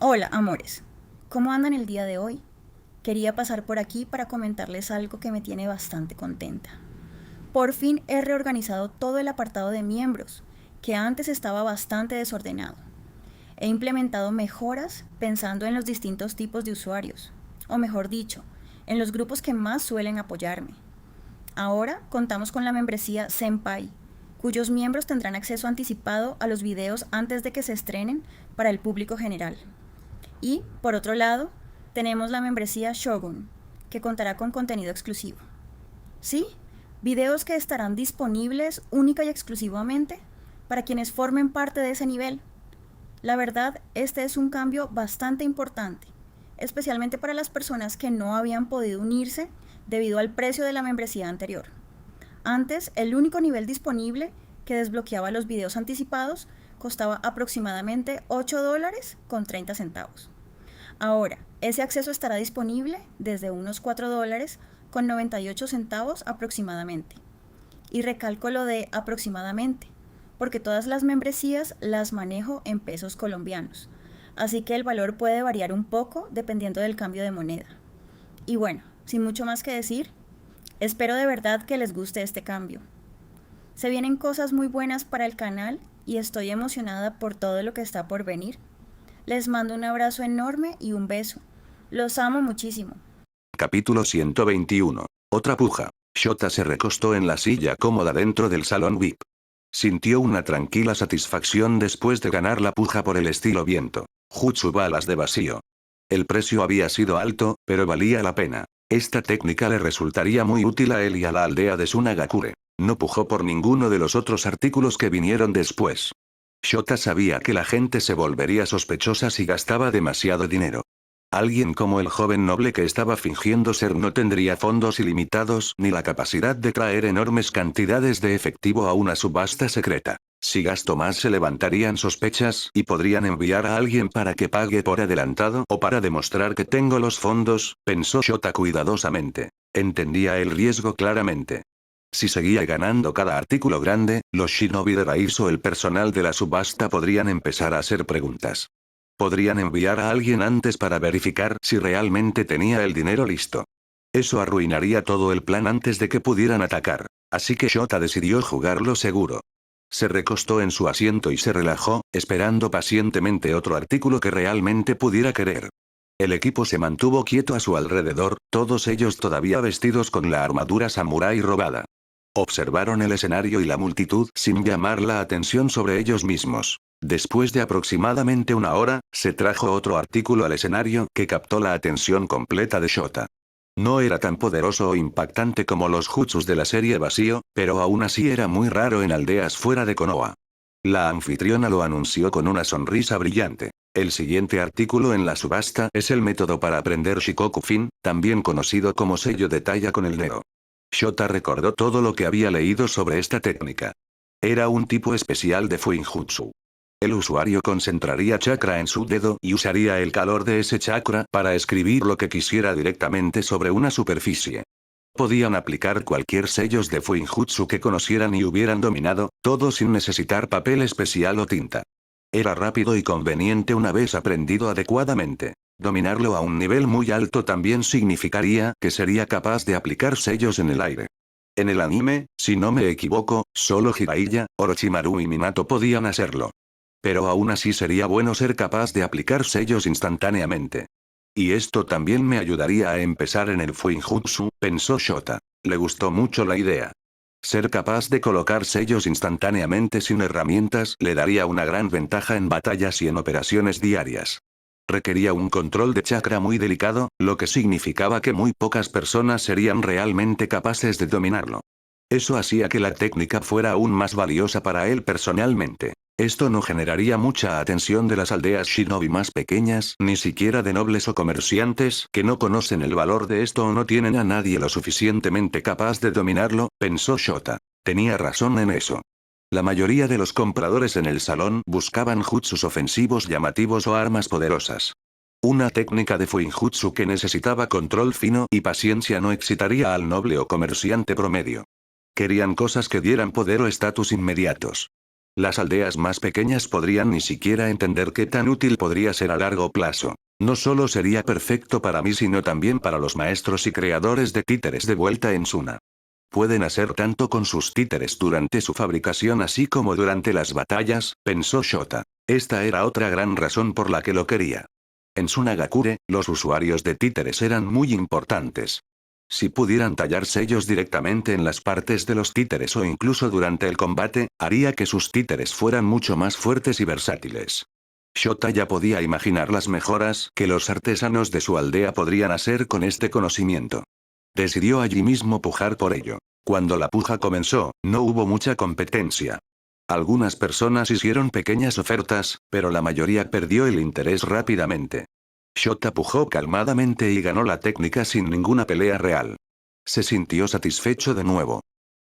Hola, amores. ¿Cómo andan el día de hoy? Quería pasar por aquí para comentarles algo que me tiene bastante contenta. Por fin he reorganizado todo el apartado de miembros, que antes estaba bastante desordenado. He implementado mejoras pensando en los distintos tipos de usuarios, o mejor dicho, en los grupos que más suelen apoyarme. Ahora contamos con la membresía Senpai, cuyos miembros tendrán acceso anticipado a los videos antes de que se estrenen para el público general. Y, por otro lado, tenemos la membresía Shogun, que contará con contenido exclusivo. ¿Sí? Videos que estarán disponibles única y exclusivamente para quienes formen parte de ese nivel. La verdad, este es un cambio bastante importante, especialmente para las personas que no habían podido unirse debido al precio de la membresía anterior. Antes, el único nivel disponible que desbloqueaba los videos anticipados costaba aproximadamente $8 con 30 centavos. Ahora, ese acceso estará disponible desde unos $4 con 98 centavos aproximadamente. Y recalco lo de aproximadamente, porque todas las membresías las manejo en pesos colombianos, así que el valor puede variar un poco dependiendo del cambio de moneda. Y bueno, sin mucho más que decir, espero de verdad que les guste este cambio. Se vienen cosas muy buenas para el canal y estoy emocionada por todo lo que está por venir. Les mando un abrazo enorme y un beso. Los amo muchísimo. Capítulo 121. Otra puja. Shota se recostó en la silla cómoda dentro del salón VIP. Sintió una tranquila satisfacción después de ganar la puja por el estilo viento. Jutsu balas de vacío. El precio había sido alto, pero valía la pena. Esta técnica le resultaría muy útil a él y a la aldea de Sunagakure. No pujó por ninguno de los otros artículos que vinieron después. Shota sabía que la gente se volvería sospechosa si gastaba demasiado dinero. Alguien como el joven noble que estaba fingiendo ser no tendría fondos ilimitados ni la capacidad de traer enormes cantidades de efectivo a una subasta secreta. Si gasto más se levantarían sospechas y podrían enviar a alguien para que pague por adelantado o para demostrar que tengo los fondos, pensó Shota cuidadosamente. Entendía el riesgo claramente. Si seguía ganando cada artículo grande, los shinobi de raíz o el personal de la subasta podrían empezar a hacer preguntas. Podrían enviar a alguien antes para verificar si realmente tenía el dinero listo. Eso arruinaría todo el plan antes de que pudieran atacar. Así que Shota decidió jugarlo seguro. Se recostó en su asiento y se relajó, esperando pacientemente otro artículo que realmente pudiera querer. El equipo se mantuvo quieto a su alrededor, todos ellos todavía vestidos con la armadura samurái robada. Observaron el escenario y la multitud sin llamar la atención sobre ellos mismos. Después de aproximadamente una hora, se trajo otro artículo al escenario que captó la atención completa de Shota. No era tan poderoso o impactante como los jutsus de la serie Vacío, pero aún así era muy raro en aldeas fuera de Konoha. La anfitriona lo anunció con una sonrisa brillante. El siguiente artículo en la subasta es el método para aprender Shikoku Fin, también conocido como sello de talla con el dedo. Shota recordó todo lo que había leído sobre esta técnica. Era un tipo especial de Fuinjutsu. El usuario concentraría chakra en su dedo y usaría el calor de ese chakra para escribir lo que quisiera directamente sobre una superficie. Podían aplicar cualquier sellos de Fuinjutsu que conocieran y hubieran dominado, todo sin necesitar papel especial o tinta. Era rápido y conveniente una vez aprendido adecuadamente. Dominarlo a un nivel muy alto también significaría que sería capaz de aplicar sellos en el aire. En el anime, si no me equivoco, solo Jiraiya, Orochimaru y Minato podían hacerlo. Pero aún así sería bueno ser capaz de aplicar sellos instantáneamente. Y esto también me ayudaría a empezar en el Fuinjutsu, pensó Shota. Le gustó mucho la idea. Ser capaz de colocar sellos instantáneamente sin herramientas le daría una gran ventaja en batallas y en operaciones diarias. Requería un control de chakra muy delicado, lo que significaba que muy pocas personas serían realmente capaces de dominarlo. Eso hacía que la técnica fuera aún más valiosa para él personalmente. Esto no generaría mucha atención de las aldeas shinobi más pequeñas, ni siquiera de nobles o comerciantes que no conocen el valor de esto o no tienen a nadie lo suficientemente capaz de dominarlo, pensó Shota. Tenía razón en eso. La mayoría de los compradores en el salón buscaban jutsus ofensivos llamativos o armas poderosas. Una técnica de Fuinjutsu que necesitaba control fino y paciencia no excitaría al noble o comerciante promedio. Querían cosas que dieran poder o estatus inmediatos. Las aldeas más pequeñas podrían ni siquiera entender qué tan útil podría ser a largo plazo. No solo sería perfecto para mí sino también para los maestros y creadores de títeres de vuelta en Suna. Pueden hacer tanto con sus títeres durante su fabricación así como durante las batallas, pensó Shota. Esta era otra gran razón por la que lo quería. En Sunagakure, los usuarios de títeres eran muy importantes. Si pudieran tallar sellos directamente en las partes de los títeres o incluso durante el combate, haría que sus títeres fueran mucho más fuertes y versátiles. Shota ya podía imaginar las mejoras que los artesanos de su aldea podrían hacer con este conocimiento. Decidió allí mismo pujar por ello. Cuando la puja comenzó, no hubo mucha competencia. Algunas personas hicieron pequeñas ofertas, pero la mayoría perdió el interés rápidamente. Shota pujó calmadamente y ganó la técnica sin ninguna pelea real. Se sintió satisfecho de nuevo.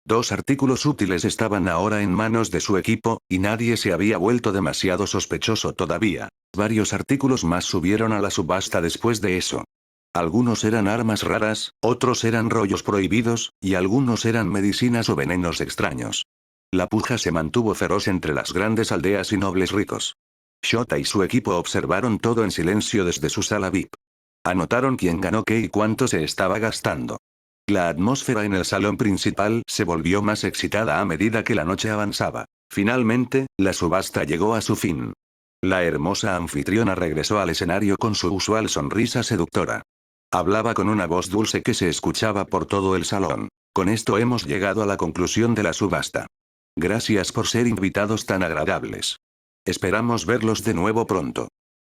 2 artículos útiles estaban ahora en manos de su equipo, y nadie se había vuelto demasiado sospechoso todavía. Varios artículos más subieron a la subasta después de eso. Algunos eran armas raras, otros eran rollos prohibidos, y algunos eran medicinas o venenos extraños. La puja se mantuvo feroz entre las grandes aldeas y nobles ricos. Shota y su equipo observaron todo en silencio desde su sala VIP. Anotaron quién ganó qué y cuánto se estaba gastando. La atmósfera en el salón principal se volvió más excitada a medida que la noche avanzaba. Finalmente, la subasta llegó a su fin. La hermosa anfitriona regresó al escenario con su usual sonrisa seductora. Hablaba con una voz dulce que se escuchaba por todo el salón. Con esto hemos llegado a la conclusión de la subasta. Gracias por ser invitados tan agradables. Esperamos verlos de nuevo pronto.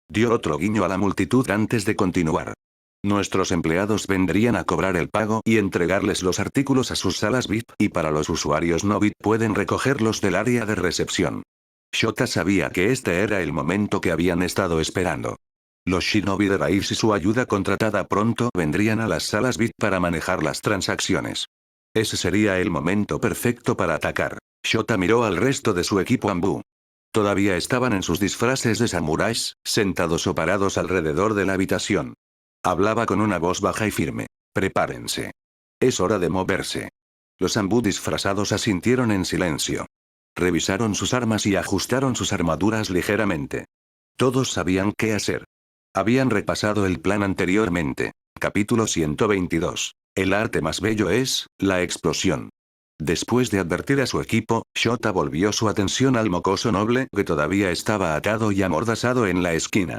Dio otro guiño a la multitud antes de continuar. Nuestros empleados vendrían a cobrar el pago y entregarles los artículos a sus salas VIP, y para los usuarios no VIP pueden recogerlos del área de recepción. Shota sabía que este era el momento que habían estado esperando. Los shinobi de raíz y su ayuda contratada pronto vendrían a las salas VIP para manejar las transacciones. Ese sería el momento perfecto para atacar. Shota miró al resto de su equipo Anbu. Todavía estaban en sus disfraces de samuráis, sentados o parados alrededor de la habitación. Hablaba con una voz baja y firme. Prepárense. Es hora de moverse. Los Anbu disfrazados asintieron en silencio. Revisaron sus armas y ajustaron sus armaduras ligeramente. Todos sabían qué hacer. Habían repasado el plan anteriormente. Capítulo 122. El arte más bello es, la explosión. Después de advertir a su equipo, Shota volvió su atención al mocoso noble que todavía estaba atado y amordazado en la esquina.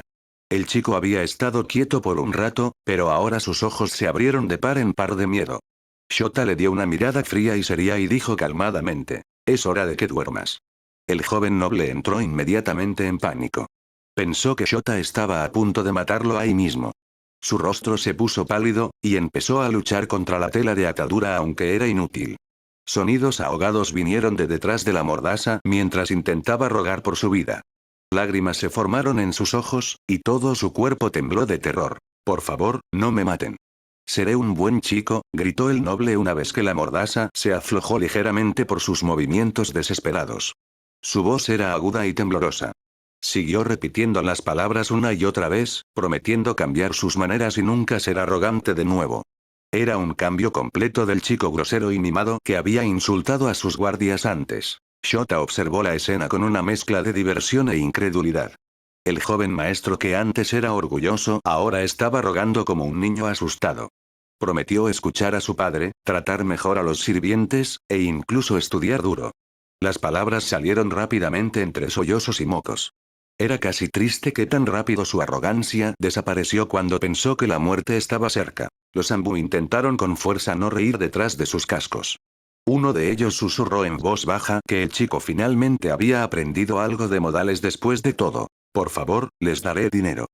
El chico había estado quieto por un rato, pero ahora sus ojos se abrieron de par en par de miedo. Shota le dio una mirada fría y seria y dijo calmadamente: es hora de que duermas. El joven noble entró inmediatamente en pánico. Pensó que Shota estaba a punto de matarlo ahí mismo. Su rostro se puso pálido, y empezó a luchar contra la tela de atadura aunque era inútil. Sonidos ahogados vinieron de detrás de la mordaza mientras intentaba rogar por su vida. Lágrimas se formaron en sus ojos, y todo su cuerpo tembló de terror. Por favor, no me maten. Seré un buen chico, gritó el noble una vez que la mordaza se aflojó ligeramente por sus movimientos desesperados. Su voz era aguda y temblorosa. Siguió repitiendo las palabras una y otra vez, prometiendo cambiar sus maneras y nunca ser arrogante de nuevo. Era un cambio completo del chico grosero y mimado que había insultado a sus guardias antes. Shota observó la escena con una mezcla de diversión e incredulidad. El joven maestro que antes era orgulloso ahora estaba rogando como un niño asustado. Prometió escuchar a su padre, tratar mejor a los sirvientes, e incluso estudiar duro. Las palabras salieron rápidamente entre sollozos y mocos. Era casi triste que tan rápido su arrogancia desapareció cuando pensó que la muerte estaba cerca. Los Anbu intentaron con fuerza no reír detrás de sus cascos. Uno de ellos susurró en voz baja que el chico finalmente había aprendido algo de modales después de todo. Por favor, les daré dinero.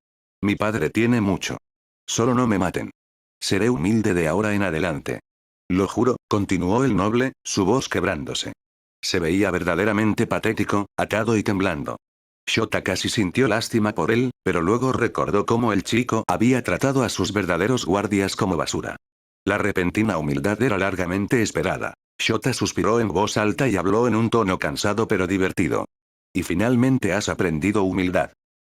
Mi padre tiene mucho. Solo no me maten. Seré humilde de ahora en adelante. Lo juro, continuó el noble, su voz quebrándose. Se veía verdaderamente patético, atado y temblando. Shota casi sintió lástima por él, pero luego recordó cómo el chico había tratado a sus verdaderos guardias como basura. La repentina humildad era largamente esperada. Shota suspiró en voz alta y habló en un tono cansado pero divertido. Y finalmente has aprendido humildad.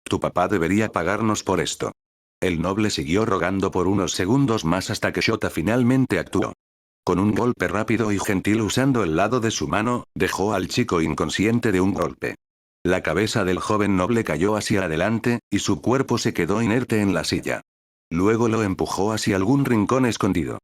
Tu papá debería pagarnos por esto. El noble siguió rogando por unos segundos más hasta que Shota finalmente actuó. Con un golpe rápido y gentil usando el lado de su mano, dejó al chico inconsciente de un golpe. La cabeza del joven noble cayó hacia adelante, y su cuerpo se quedó inerte en la silla. Luego lo empujó hacia algún rincón escondido.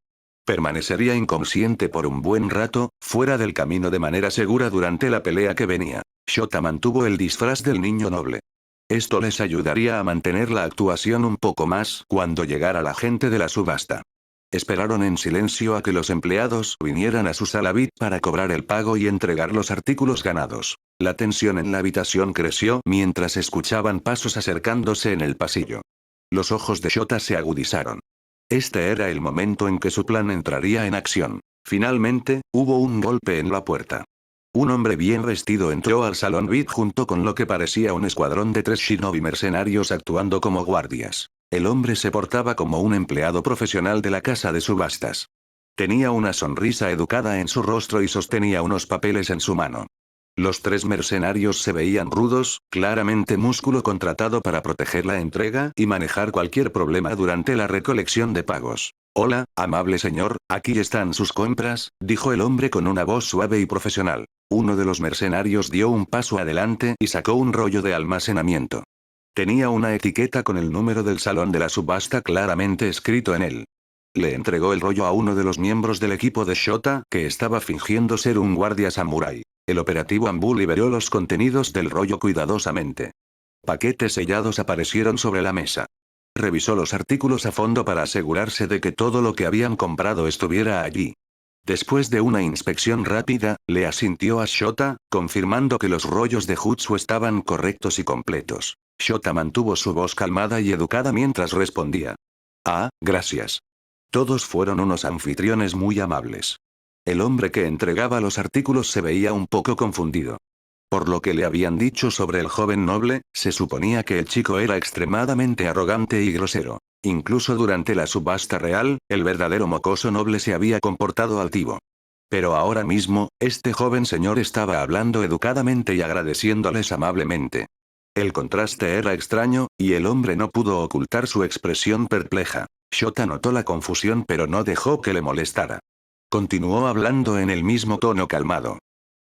Permanecería inconsciente por un buen rato, fuera del camino de manera segura durante la pelea que venía. Shota mantuvo el disfraz del niño noble. Esto les ayudaría a mantener la actuación un poco más cuando llegara la gente de la subasta. Esperaron en silencio a que los empleados vinieran a su sala VIP para cobrar el pago y entregar los artículos ganados. La tensión en la habitación creció mientras escuchaban pasos acercándose en el pasillo. Los ojos de Shota se agudizaron. Este era el momento en que su plan entraría en acción. Finalmente, hubo un golpe en la puerta. Un hombre bien vestido entró al salón VIP junto con lo que parecía un escuadrón de 3 shinobi mercenarios actuando como guardias. El hombre se portaba como un empleado profesional de la casa de subastas. Tenía una sonrisa educada en su rostro y sostenía unos papeles en su mano. Los 3 mercenarios se veían rudos, claramente músculo contratado para proteger la entrega y manejar cualquier problema durante la recolección de pagos. Hola, amable señor, aquí están sus compras, dijo el hombre con una voz suave y profesional. Uno de los mercenarios dio un paso adelante y sacó un rollo de almacenamiento. Tenía una etiqueta con el número del salón de la subasta claramente escrito en él. Le entregó el rollo a uno de los miembros del equipo de Shota, que estaba fingiendo ser un guardia samurái. El operativo Ambu liberó los contenidos del rollo cuidadosamente. Paquetes sellados aparecieron sobre la mesa. Revisó los artículos a fondo para asegurarse de que todo lo que habían comprado estuviera allí. Después de una inspección rápida, le asintió a Shota, confirmando que los rollos de Jutsu estaban correctos y completos. Shota mantuvo su voz calmada y educada mientras respondía. Ah, gracias. Todos fueron unos anfitriones muy amables. El hombre que entregaba los artículos se veía un poco confundido. Por lo que le habían dicho sobre el joven noble, se suponía que el chico era extremadamente arrogante y grosero. Incluso durante la subasta real, el verdadero mocoso noble se había comportado altivo. Pero ahora mismo, este joven señor estaba hablando educadamente y agradeciéndoles amablemente. El contraste era extraño, y el hombre no pudo ocultar su expresión perpleja. Shota notó la confusión pero no dejó que le molestara. Continuó hablando en el mismo tono calmado.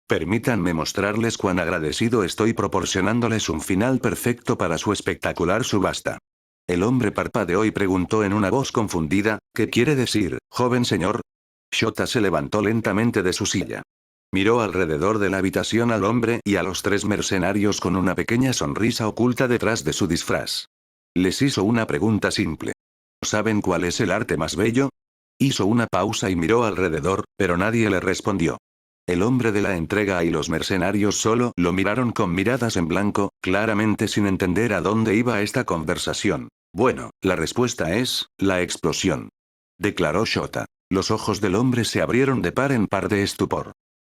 Permítanme mostrarles cuán agradecido estoy proporcionándoles un final perfecto para su espectacular subasta. El hombre parpadeó y preguntó en una voz confundida, ¿qué quiere decir, joven señor? Shota se levantó lentamente de su silla. Miró alrededor de la habitación al hombre y a los 3 mercenarios con una pequeña sonrisa oculta detrás de su disfraz. Les hizo una pregunta simple. ¿Saben cuál es el arte más bello? Hizo una pausa y miró alrededor, pero nadie le respondió. El hombre de la entrega y los mercenarios solo lo miraron con miradas en blanco, claramente sin entender a dónde iba esta conversación. Bueno, la respuesta es, la explosión. Declaró Shota. Los ojos del hombre se abrieron de par en par de estupor.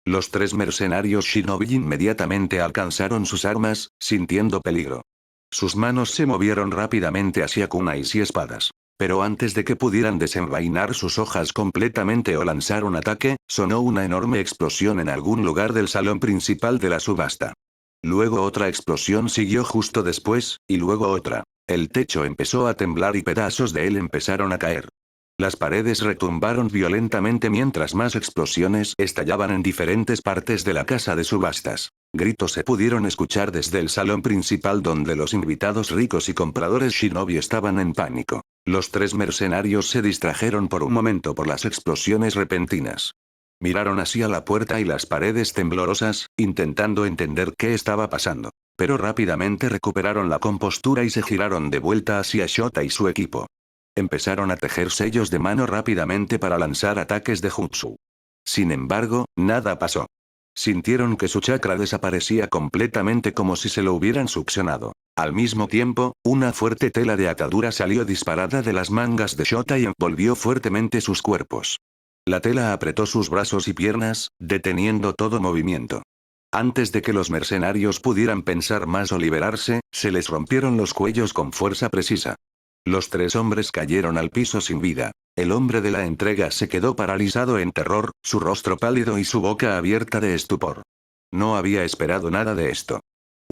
Los 3 mercenarios shinobi inmediatamente alcanzaron sus armas, sintiendo peligro. Sus manos se movieron rápidamente hacia kunais y espadas. Pero antes de que pudieran desenvainar sus hojas completamente o lanzar un ataque, sonó una enorme explosión en algún lugar del salón principal de la subasta. Luego otra explosión siguió justo después, y luego otra. El techo empezó a temblar y pedazos de él empezaron a caer. Las paredes retumbaron violentamente mientras más explosiones estallaban en diferentes partes de la casa de subastas. Gritos se pudieron escuchar desde el salón principal donde los invitados ricos y compradores shinobi estaban en pánico. Los 3 mercenarios se distrajeron por un momento por las explosiones repentinas. Miraron hacia la puerta y las paredes temblorosas, intentando entender qué estaba pasando. Pero rápidamente recuperaron la compostura y se giraron de vuelta hacia Shota y su equipo. Empezaron a tejer sellos de mano rápidamente para lanzar ataques de jutsu. Sin embargo, nada pasó. Sintieron que su chakra desaparecía completamente como si se lo hubieran succionado. Al mismo tiempo, una fuerte tela de atadura salió disparada de las mangas de Shota y envolvió fuertemente sus cuerpos. La tela apretó sus brazos y piernas, deteniendo todo movimiento. Antes de que los mercenarios pudieran pensar más o liberarse, se les rompieron los cuellos con fuerza precisa. Los 3 hombres cayeron al piso sin vida. El hombre de la entrega se quedó paralizado en terror, su rostro pálido y su boca abierta de estupor. No había esperado nada de esto.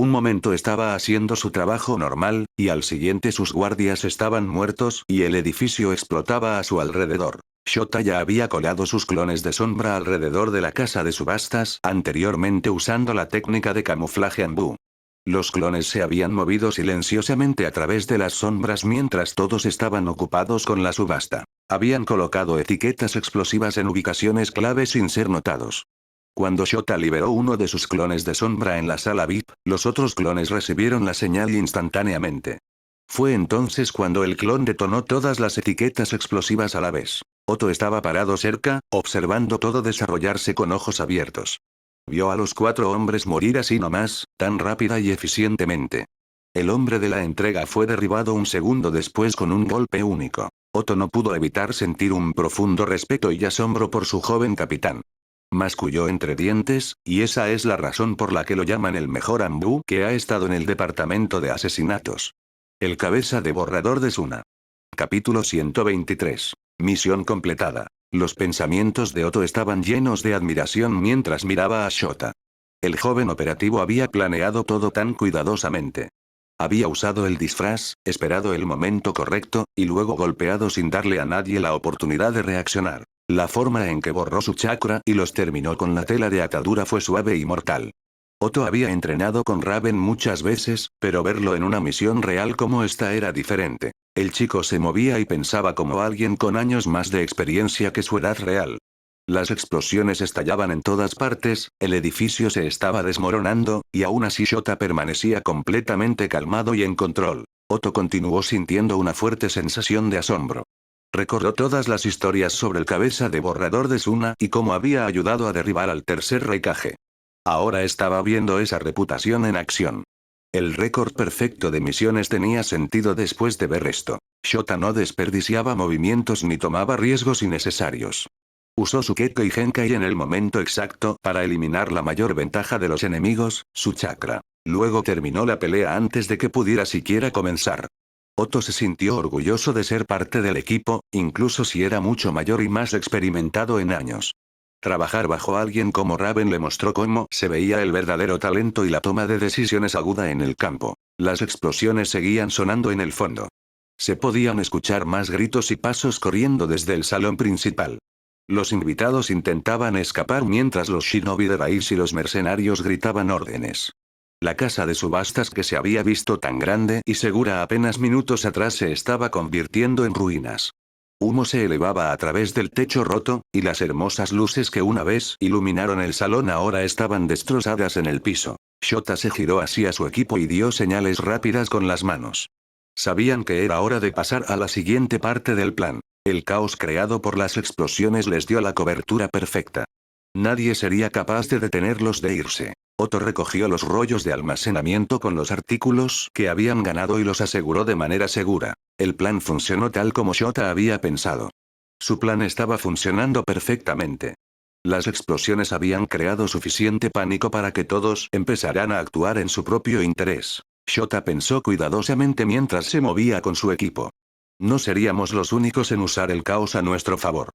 Un momento estaba haciendo su trabajo normal, y al siguiente sus guardias estaban muertos y el edificio explotaba a su alrededor. Shota ya había colado sus clones de sombra alrededor de la casa de subastas anteriormente usando la técnica de camuflaje Ambu. Los clones se habían movido silenciosamente a través de las sombras mientras todos estaban ocupados con la subasta. Habían colocado etiquetas explosivas en ubicaciones clave sin ser notados. Cuando Shota liberó uno de sus clones de sombra en la sala VIP, los otros clones recibieron la señal instantáneamente. Fue entonces cuando el clon detonó todas las etiquetas explosivas a la vez. Otto estaba parado cerca, observando todo desarrollarse con ojos abiertos. Vio a los 4 hombres morir así nomás, tan rápida y eficientemente. El hombre de la entrega fue derribado un segundo después con un golpe único. Otto no pudo evitar sentir un profundo respeto y asombro por su joven capitán. Masculló entre dientes, y esa es la razón por la que lo llaman el mejor Ambu que ha estado en el departamento de asesinatos. El cabeza de borrador de Suna. Capítulo 123. Misión completada. Los pensamientos de Otto estaban llenos de admiración mientras miraba a Shota. El joven operativo había planeado todo tan cuidadosamente. Había usado el disfraz, esperado el momento correcto, y luego golpeado sin darle a nadie la oportunidad de reaccionar. La forma en que borró su chakra y los terminó con la tela de atadura fue suave y mortal. Otto había entrenado con Raven muchas veces, pero verlo en una misión real como esta era diferente. El chico se movía y pensaba como alguien con años más de experiencia que su edad real. Las explosiones estallaban en todas partes, el edificio se estaba desmoronando, y aún así Shota permanecía completamente calmado y en control. Otto continuó sintiendo una fuerte sensación de asombro. Recordó todas las historias sobre el cabeza de borrador de Suna y cómo había ayudado a derribar al tercer Raikage. Ahora estaba viendo esa reputación en acción. El récord perfecto de misiones tenía sentido después de ver esto. Shota no desperdiciaba movimientos ni tomaba riesgos innecesarios. Usó su Kekkei Genkai en el momento exacto para eliminar la mayor ventaja de los enemigos, su chakra. Luego terminó la pelea antes de que pudiera siquiera comenzar. Otto se sintió orgulloso de ser parte del equipo, incluso si era mucho mayor y más experimentado en años. Trabajar bajo alguien como Raven le mostró cómo se veía el verdadero talento y la toma de decisiones aguda en el campo. Las explosiones seguían sonando en el fondo. Se podían escuchar más gritos y pasos corriendo desde el salón principal. Los invitados intentaban escapar mientras los shinobi de raíz y los mercenarios gritaban órdenes. La casa de subastas que se había visto tan grande y segura apenas minutos atrás se estaba convirtiendo en ruinas. Humo se elevaba a través del techo roto, y las hermosas luces que una vez iluminaron el salón ahora estaban destrozadas en el piso. Shota se giró hacia su equipo y dio señales rápidas con las manos. Sabían que era hora de pasar a la siguiente parte del plan. El caos creado por las explosiones les dio la cobertura perfecta. Nadie sería capaz de detenerlos de irse. Otto recogió los rollos de almacenamiento con los artículos que habían ganado y los aseguró de manera segura. El plan funcionó tal como Shota había pensado. Su plan estaba funcionando perfectamente. Las explosiones habían creado suficiente pánico para que todos empezaran a actuar en su propio interés. Shota pensó cuidadosamente mientras se movía con su equipo. No seríamos los únicos en usar el caos a nuestro favor.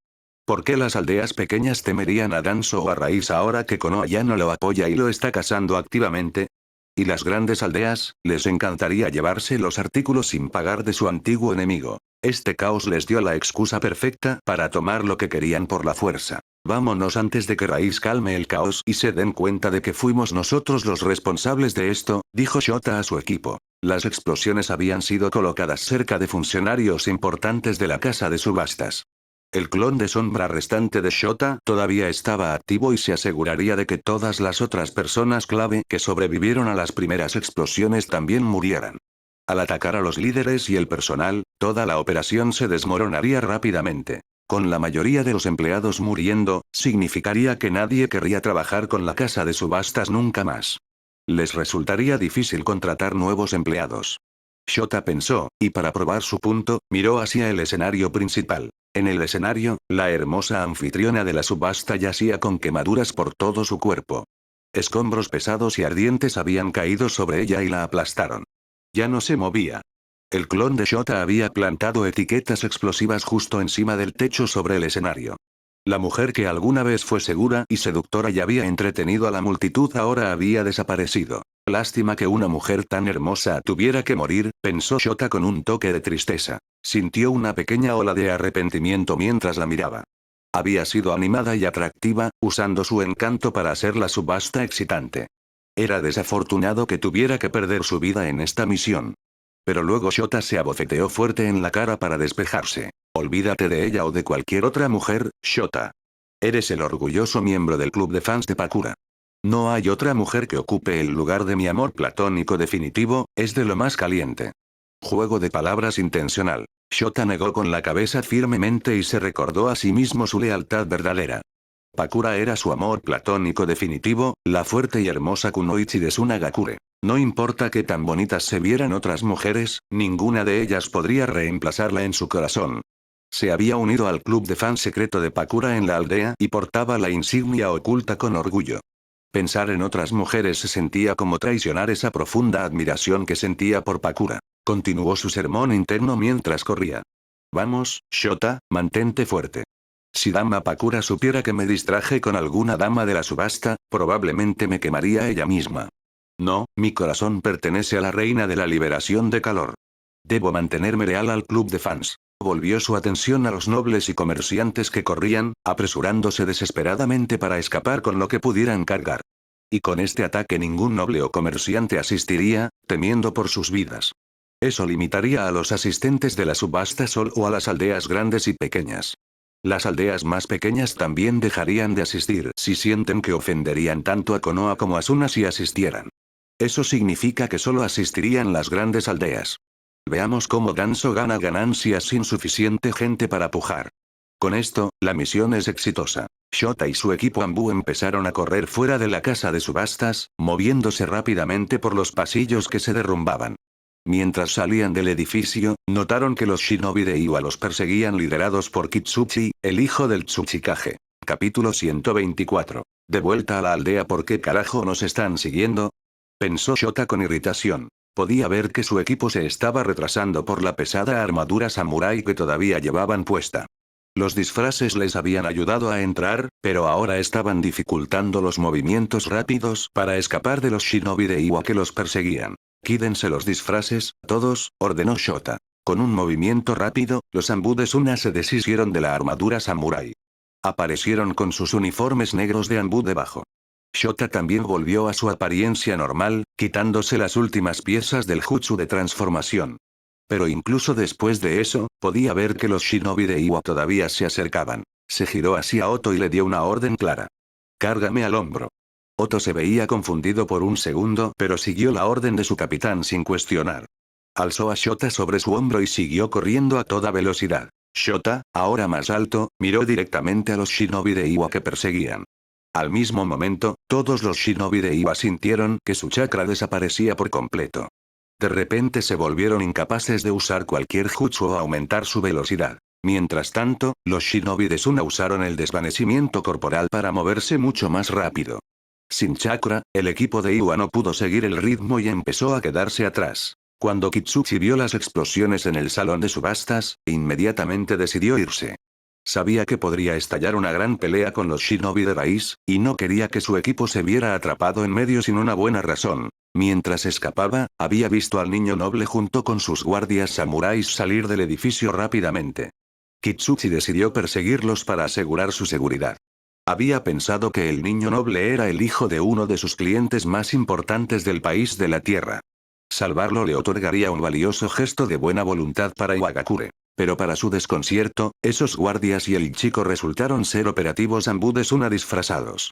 ¿Por qué las aldeas pequeñas temerían a Danzo o a Raíz ahora que Konoha ya no lo apoya y lo está cazando activamente? Y las grandes aldeas, les encantaría llevarse los artículos sin pagar de su antiguo enemigo. Este caos les dio la excusa perfecta para tomar lo que querían por la fuerza. Vámonos antes de que Raíz calme el caos y se den cuenta de que fuimos nosotros los responsables de esto, dijo Shota a su equipo. Las explosiones habían sido colocadas cerca de funcionarios importantes de la casa de subastas. El clon de sombra restante de Shota todavía estaba activo y se aseguraría de que todas las otras personas clave que sobrevivieron a las primeras explosiones también murieran. Al atacar a los líderes y el personal, toda la operación se desmoronaría rápidamente. Con la mayoría de los empleados muriendo, significaría que nadie querría trabajar con la casa de subastas nunca más. Les resultaría difícil contratar nuevos empleados. Shota pensó, y para probar su punto, miró hacia el escenario principal. En el escenario, la hermosa anfitriona de la subasta yacía con quemaduras por todo su cuerpo. Escombros pesados y ardientes habían caído sobre ella y la aplastaron. Ya no se movía. El clon de Shota había plantado etiquetas explosivas justo encima del techo sobre el escenario. La mujer que alguna vez fue segura y seductora y había entretenido a la multitud ahora había desaparecido. Lástima que una mujer tan hermosa tuviera que morir, pensó Shota con un toque de tristeza. Sintió una pequeña ola de arrepentimiento mientras la miraba. Había sido animada y atractiva, usando su encanto para hacer la subasta excitante. Era desafortunado que tuviera que perder su vida en esta misión. Pero luego Shota se abofeteó fuerte en la cara para despejarse. Olvídate de ella o de cualquier otra mujer, Shota. Eres el orgulloso miembro del club de fans de Pakura. No hay otra mujer que ocupe el lugar de mi amor platónico definitivo, es de lo más caliente. Juego de palabras intencional. Shota negó con la cabeza firmemente y se recordó a sí mismo su lealtad verdadera. Pakura era su amor platónico definitivo, la fuerte y hermosa Kunoichi de Tsunagakure. No importa qué tan bonitas se vieran otras mujeres, ninguna de ellas podría reemplazarla en su corazón. Se había unido al club de fans secreto de Pakura en la aldea y portaba la insignia oculta con orgullo. Pensar en otras mujeres se sentía como traicionar esa profunda admiración que sentía por Pakura. Continuó su sermón interno mientras corría. Vamos, Shota, mantente fuerte. Si Dama Pakura supiera que me distraje con alguna dama de la subasta, probablemente me quemaría ella misma. No, mi corazón pertenece a la reina de la liberación de calor. Debo mantenerme leal al club de fans. Volvió su atención a los nobles y comerciantes que corrían, apresurándose desesperadamente para escapar con lo que pudieran cargar. Y con este ataque ningún noble o comerciante asistiría, temiendo por sus vidas. Eso limitaría a los asistentes de la subasta solo a las aldeas grandes y pequeñas. Las aldeas más pequeñas también dejarían de asistir si sienten que ofenderían tanto a Konoha como a Suna si asistieran. Eso significa que solo asistirían las grandes aldeas. Veamos cómo Danzo gana ganancias sin suficiente gente para pujar. Con esto, la misión es exitosa. Shota y su equipo Anbu empezaron a correr fuera de la casa de subastas, moviéndose rápidamente por los pasillos que se derrumbaban. Mientras salían del edificio, notaron que los shinobi de Iwa los perseguían liderados por Kitsuchi, el hijo del Tsuchikage. Capítulo 124. De vuelta a la aldea, ¿por qué carajo nos están siguiendo? Pensó Shota con irritación. Podía ver que su equipo se estaba retrasando por la pesada armadura samurái que todavía llevaban puesta. Los disfraces les habían ayudado a entrar, pero ahora estaban dificultando los movimientos rápidos para escapar de los shinobi de Iwa que los perseguían. Quídense los disfraces, todos, ordenó Shota. Con un movimiento rápido, los Anbu de Suna se deshicieron de la armadura samurái. Aparecieron con sus uniformes negros de Anbu debajo. Shota también volvió a su apariencia normal, quitándose las últimas piezas del jutsu de transformación. Pero incluso después de eso, podía ver que los shinobi de Iwa todavía se acercaban. Se giró hacia Oto y le dio una orden clara. Cárgame al hombro. Oto se veía confundido por un segundo, pero siguió la orden de su capitán sin cuestionar. Alzó a Shota sobre su hombro y siguió corriendo a toda velocidad. Shota, ahora más alto, miró directamente a los shinobi de Iwa que perseguían. Al mismo momento, todos los shinobi de Iwa sintieron que su chakra desaparecía por completo. De repente se volvieron incapaces de usar cualquier jutsu o aumentar su velocidad. Mientras tanto, los shinobi de Suna usaron el desvanecimiento corporal para moverse mucho más rápido. Sin chakra, el equipo de Iwa no pudo seguir el ritmo y empezó a quedarse atrás. Cuando Kitsuchi vio las explosiones en el salón de subastas, inmediatamente decidió irse. Sabía que podría estallar una gran pelea con los shinobi de raíz, y no quería que su equipo se viera atrapado en medio sin una buena razón. Mientras escapaba, había visto al niño noble junto con sus guardias samuráis salir del edificio rápidamente. Kitsuchi decidió perseguirlos para asegurar su seguridad. Había pensado que el niño noble era el hijo de uno de sus clientes más importantes del país de la tierra. Salvarlo le otorgaría un valioso gesto de buena voluntad para Iwagakure. Pero para su desconcierto, esos guardias y el chico resultaron ser operativos Anbu de Suna disfrazados.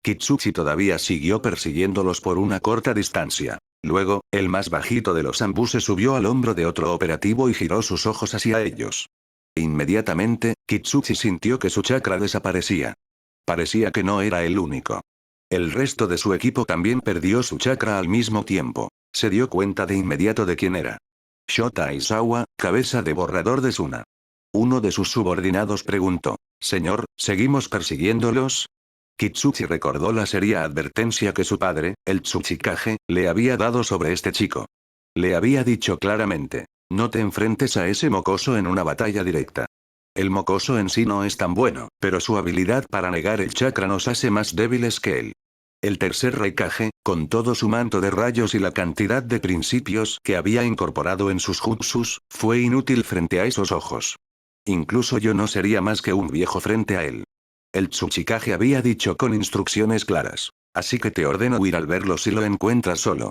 Kitsuchi todavía siguió persiguiéndolos por una corta distancia. Luego, el más bajito de los Anbu se subió al hombro de otro operativo y giró sus ojos hacia ellos. Inmediatamente, Kitsuchi sintió que su chakra desaparecía. Parecía que no era el único. El resto de su equipo también perdió su chakra al mismo tiempo. Se dio cuenta de inmediato de quién era. Shota Aizawa, cabeza de borrador de Suna. Uno de sus subordinados preguntó: «Señor, ¿seguimos persiguiéndolos?» Kitsuchi recordó la seria advertencia que su padre, el Tsuchikage, le había dado sobre este chico. Le había dicho claramente: «No te enfrentes a ese mocoso en una batalla directa. El mocoso en sí no es tan bueno, pero su habilidad para negar el chakra nos hace más débiles que él». El tercer Raikage, con todo su manto de rayos y la cantidad de principios que había incorporado en sus jutsus, fue inútil frente a esos ojos. Incluso yo no sería más que un viejo frente a él. El Tsuchikage había dicho con instrucciones claras. Así que te ordeno huir al verlo si lo encuentras solo.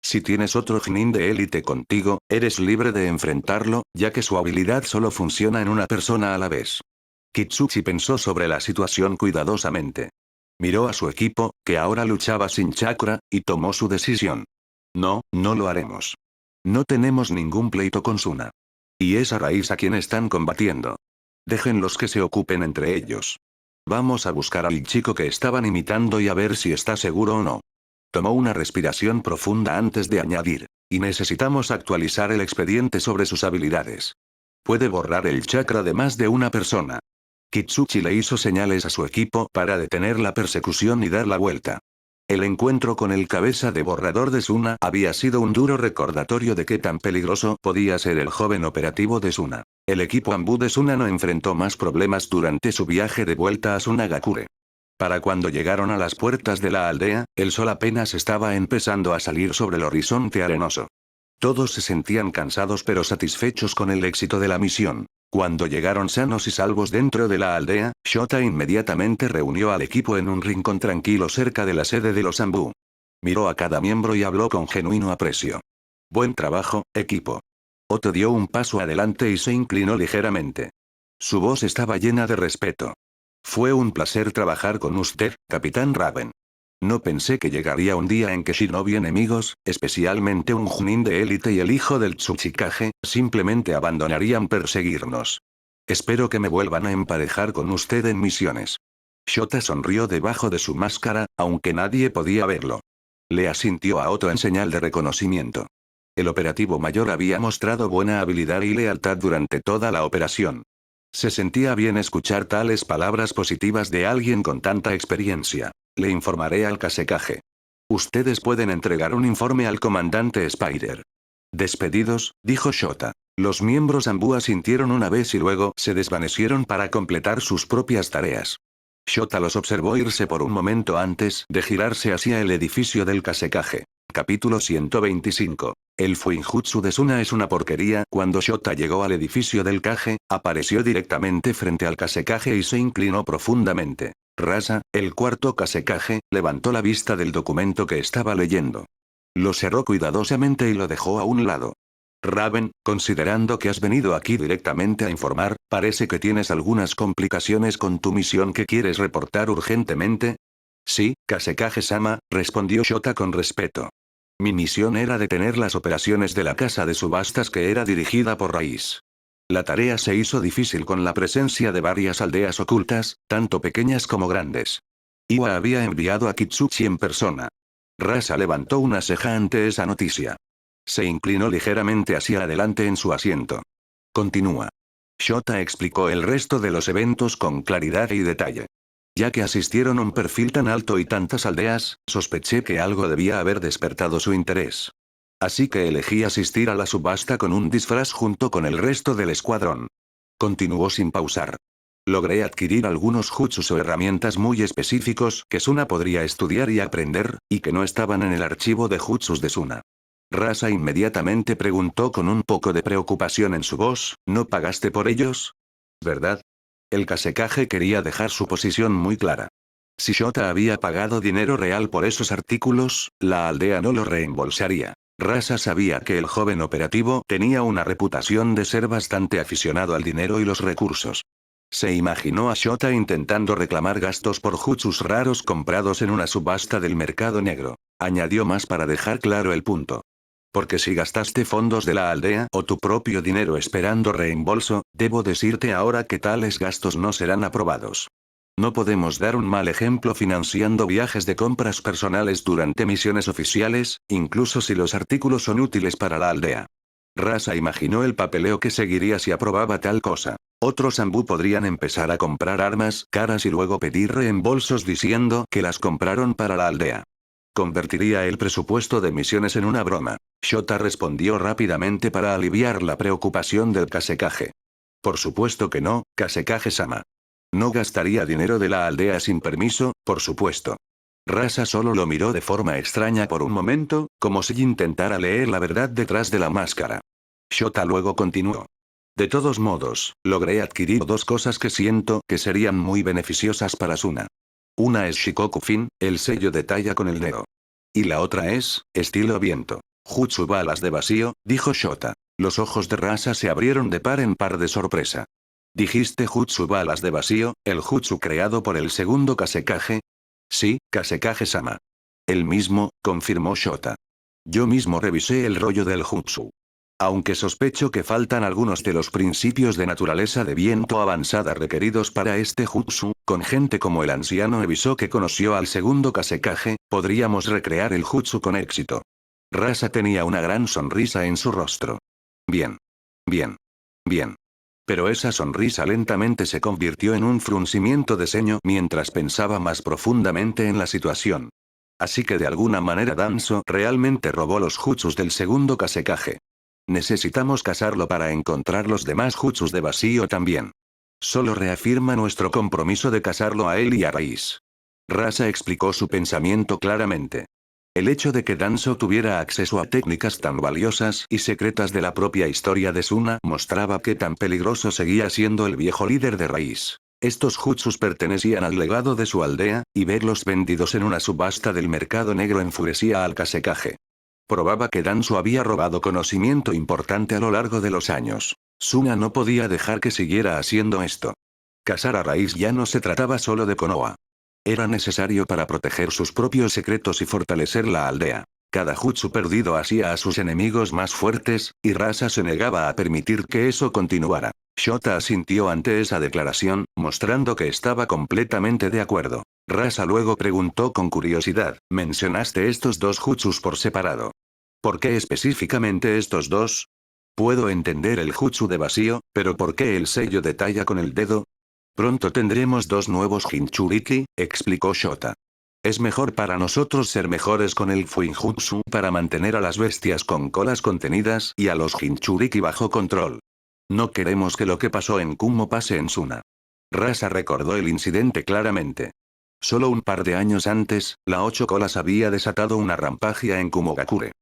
Si tienes otro Chunin de élite contigo, eres libre de enfrentarlo, ya que su habilidad solo funciona en una persona a la vez. Kitsuchi pensó sobre la situación cuidadosamente. Miró a su equipo, que ahora luchaba sin chakra, y tomó su decisión. No, no lo haremos. No tenemos ningún pleito con Suna. Y es a Raíz a quien están combatiendo. Déjenlos que se ocupen entre ellos. Vamos a buscar al chico que estaban imitando y a ver si está seguro o no. Tomó una respiración profunda antes de añadir. Y necesitamos actualizar el expediente sobre sus habilidades. Puede borrar el chakra de más de una persona. Kitsuchi le hizo señales a su equipo para detener la persecución y dar la vuelta. El encuentro con el cabeza de borrador de Suna había sido un duro recordatorio de qué tan peligroso podía ser el joven operativo de Suna. El equipo Anbu de Suna no enfrentó más problemas durante su viaje de vuelta a Sunagakure. Para cuando llegaron a las puertas de la aldea, el sol apenas estaba empezando a salir sobre el horizonte arenoso. Todos se sentían cansados pero satisfechos con el éxito de la misión. Cuando llegaron sanos y salvos dentro de la aldea, Shota inmediatamente reunió al equipo en un rincón tranquilo cerca de la sede de los Anbu. Miró a cada miembro y habló con genuino aprecio. Buen trabajo, equipo. Oto dio un paso adelante y se inclinó ligeramente. Su voz estaba llena de respeto. Fue un placer trabajar con usted, Capitán Raven. No pensé que llegaría un día en que shinobi enemigos, especialmente un Chunin de élite y el hijo del Tsuchikage, simplemente abandonarían perseguirnos. Espero que me vuelvan a emparejar con usted en misiones. Shota sonrió debajo de su máscara, aunque nadie podía verlo. Le asintió a Oto en señal de reconocimiento. El operativo mayor había mostrado buena habilidad y lealtad durante toda la operación. Se sentía bien escuchar tales palabras positivas de alguien con tanta experiencia. Le informaré al Kasekaje. Ustedes pueden entregar un informe al comandante Spider. Despedidos, dijo Shota. Los miembros Anbu asintieron una vez y luego se desvanecieron para completar sus propias tareas. Shota los observó irse por un momento antes de girarse hacia el edificio del Kasekaje. Capítulo 125. El Fuinjutsu de Suna es una porquería. Cuando Shota llegó al edificio del Kage, apareció directamente frente al Kasekaje y se inclinó profundamente. Rasa, el cuarto Kasekaje, levantó la vista del documento que estaba leyendo. Lo cerró cuidadosamente y lo dejó a un lado. Raven, considerando que has venido aquí directamente a informar, parece que tienes algunas complicaciones con tu misión que quieres reportar urgentemente. Sí, Kasekaje-sama, respondió Shota con respeto. Mi misión era detener las operaciones de la casa de subastas que era dirigida por Raíz. La tarea se hizo difícil con la presencia de varias aldeas ocultas, tanto pequeñas como grandes. Iwa había enviado a Kitsuchi en persona. Rasa levantó una ceja ante esa noticia. Se inclinó ligeramente hacia adelante en su asiento. Continúa. Shota explicó el resto de los eventos con claridad y detalle. Ya que asistieron un perfil tan alto y tantas aldeas, sospeché que algo debía haber despertado su interés. Así que elegí asistir a la subasta con un disfraz junto con el resto del escuadrón. Continuó sin pausar. Logré adquirir algunos jutsus o herramientas muy específicos que Suna podría estudiar y aprender, y que no estaban en el archivo de jutsus de Suna. Rasa inmediatamente preguntó con un poco de preocupación en su voz, ¿no pagaste por ellos? ¿Verdad? El Kasekaje quería dejar su posición muy clara. Si Shota había pagado dinero real por esos artículos, la aldea no lo reembolsaría. Rasa sabía que el joven operativo tenía una reputación de ser bastante aficionado al dinero y los recursos. Se imaginó a Shota intentando reclamar gastos por jutsus raros comprados en una subasta del mercado negro. Añadió más para dejar claro el punto. Porque si gastaste fondos de la aldea o tu propio dinero esperando reembolso, debo decirte ahora que tales gastos no serán aprobados. No podemos dar un mal ejemplo financiando viajes de compras personales durante misiones oficiales, incluso si los artículos son útiles para la aldea. Rasa imaginó el papeleo que seguiría si aprobaba tal cosa. Otros Anbu podrían empezar a comprar armas caras y luego pedir reembolsos diciendo que las compraron para la aldea. Convertiría el presupuesto de misiones en una broma. Shota respondió rápidamente para aliviar la preocupación del Kasekaje. Por supuesto que no, Kasekaje-sama. No gastaría dinero de la aldea sin permiso, por supuesto. Rasa solo lo miró de forma extraña por un momento, como si intentara leer la verdad detrás de la máscara. Shota luego continuó. De todos modos, logré adquirir dos cosas que siento que serían muy beneficiosas para Suna. Una es Shikoku-fin, el sello de talla con el dedo. Y la otra es, estilo viento. Jutsu balas de vacío, dijo Shota. Los ojos de Rasa se abrieron de par en par de sorpresa. ¿Dijiste Jutsu balas de vacío, el jutsu creado por el segundo Kasekage? Sí, Kasekage-sama. El mismo, confirmó Shota. Yo mismo revisé el rollo del jutsu. Aunque sospecho que faltan algunos de los principios de naturaleza de viento avanzada requeridos para este jutsu, con gente como el anciano Ebiso que conoció al segundo Kasekage, podríamos recrear el jutsu con éxito. Rasa tenía una gran sonrisa en su rostro. Bien. Bien. Bien. Pero esa sonrisa lentamente se convirtió en un fruncimiento de ceño mientras pensaba más profundamente en la situación. Así que de alguna manera Danzo realmente robó los jutsus del segundo Kasekage. Necesitamos cazarlo para encontrar los demás jutsus de vacío también. Solo reafirma nuestro compromiso de cazarlo a él y a Raíz. Rasa explicó su pensamiento claramente. El hecho de que Danzo tuviera acceso a técnicas tan valiosas y secretas de la propia historia de Suna mostraba qué tan peligroso seguía siendo el viejo líder de Raíz. Estos jutsus pertenecían al legado de su aldea, y verlos vendidos en una subasta del mercado negro enfurecía al Kasekage. Probaba que Danzo había robado conocimiento importante a lo largo de los años. Suna no podía dejar que siguiera haciendo esto. Cazar a Raíz ya no se trataba solo de Konoha. Era necesario para proteger sus propios secretos y fortalecer la aldea. Cada jutsu perdido hacía a sus enemigos más fuertes, y Rasa se negaba a permitir que eso continuara. Shota asintió ante esa declaración, mostrando que estaba completamente de acuerdo. Rasa luego preguntó con curiosidad, ¿mencionaste estos dos jutsus por separado? ¿Por qué específicamente estos dos? Puedo entender el jutsu de vacío, pero ¿por qué el sello de talla con el dedo? Pronto tendremos dos nuevos Jinchuriki, explicó Shota. Es mejor para nosotros ser mejores con el Fuinjutsu para mantener a las bestias con colas contenidas y a los Jinchuriki bajo control. No queremos que lo que pasó en Kumo pase en Suna. Rasa recordó el incidente claramente. Solo un par de años antes, la Ocho Colas había desatado una rampagia en Kumogakure.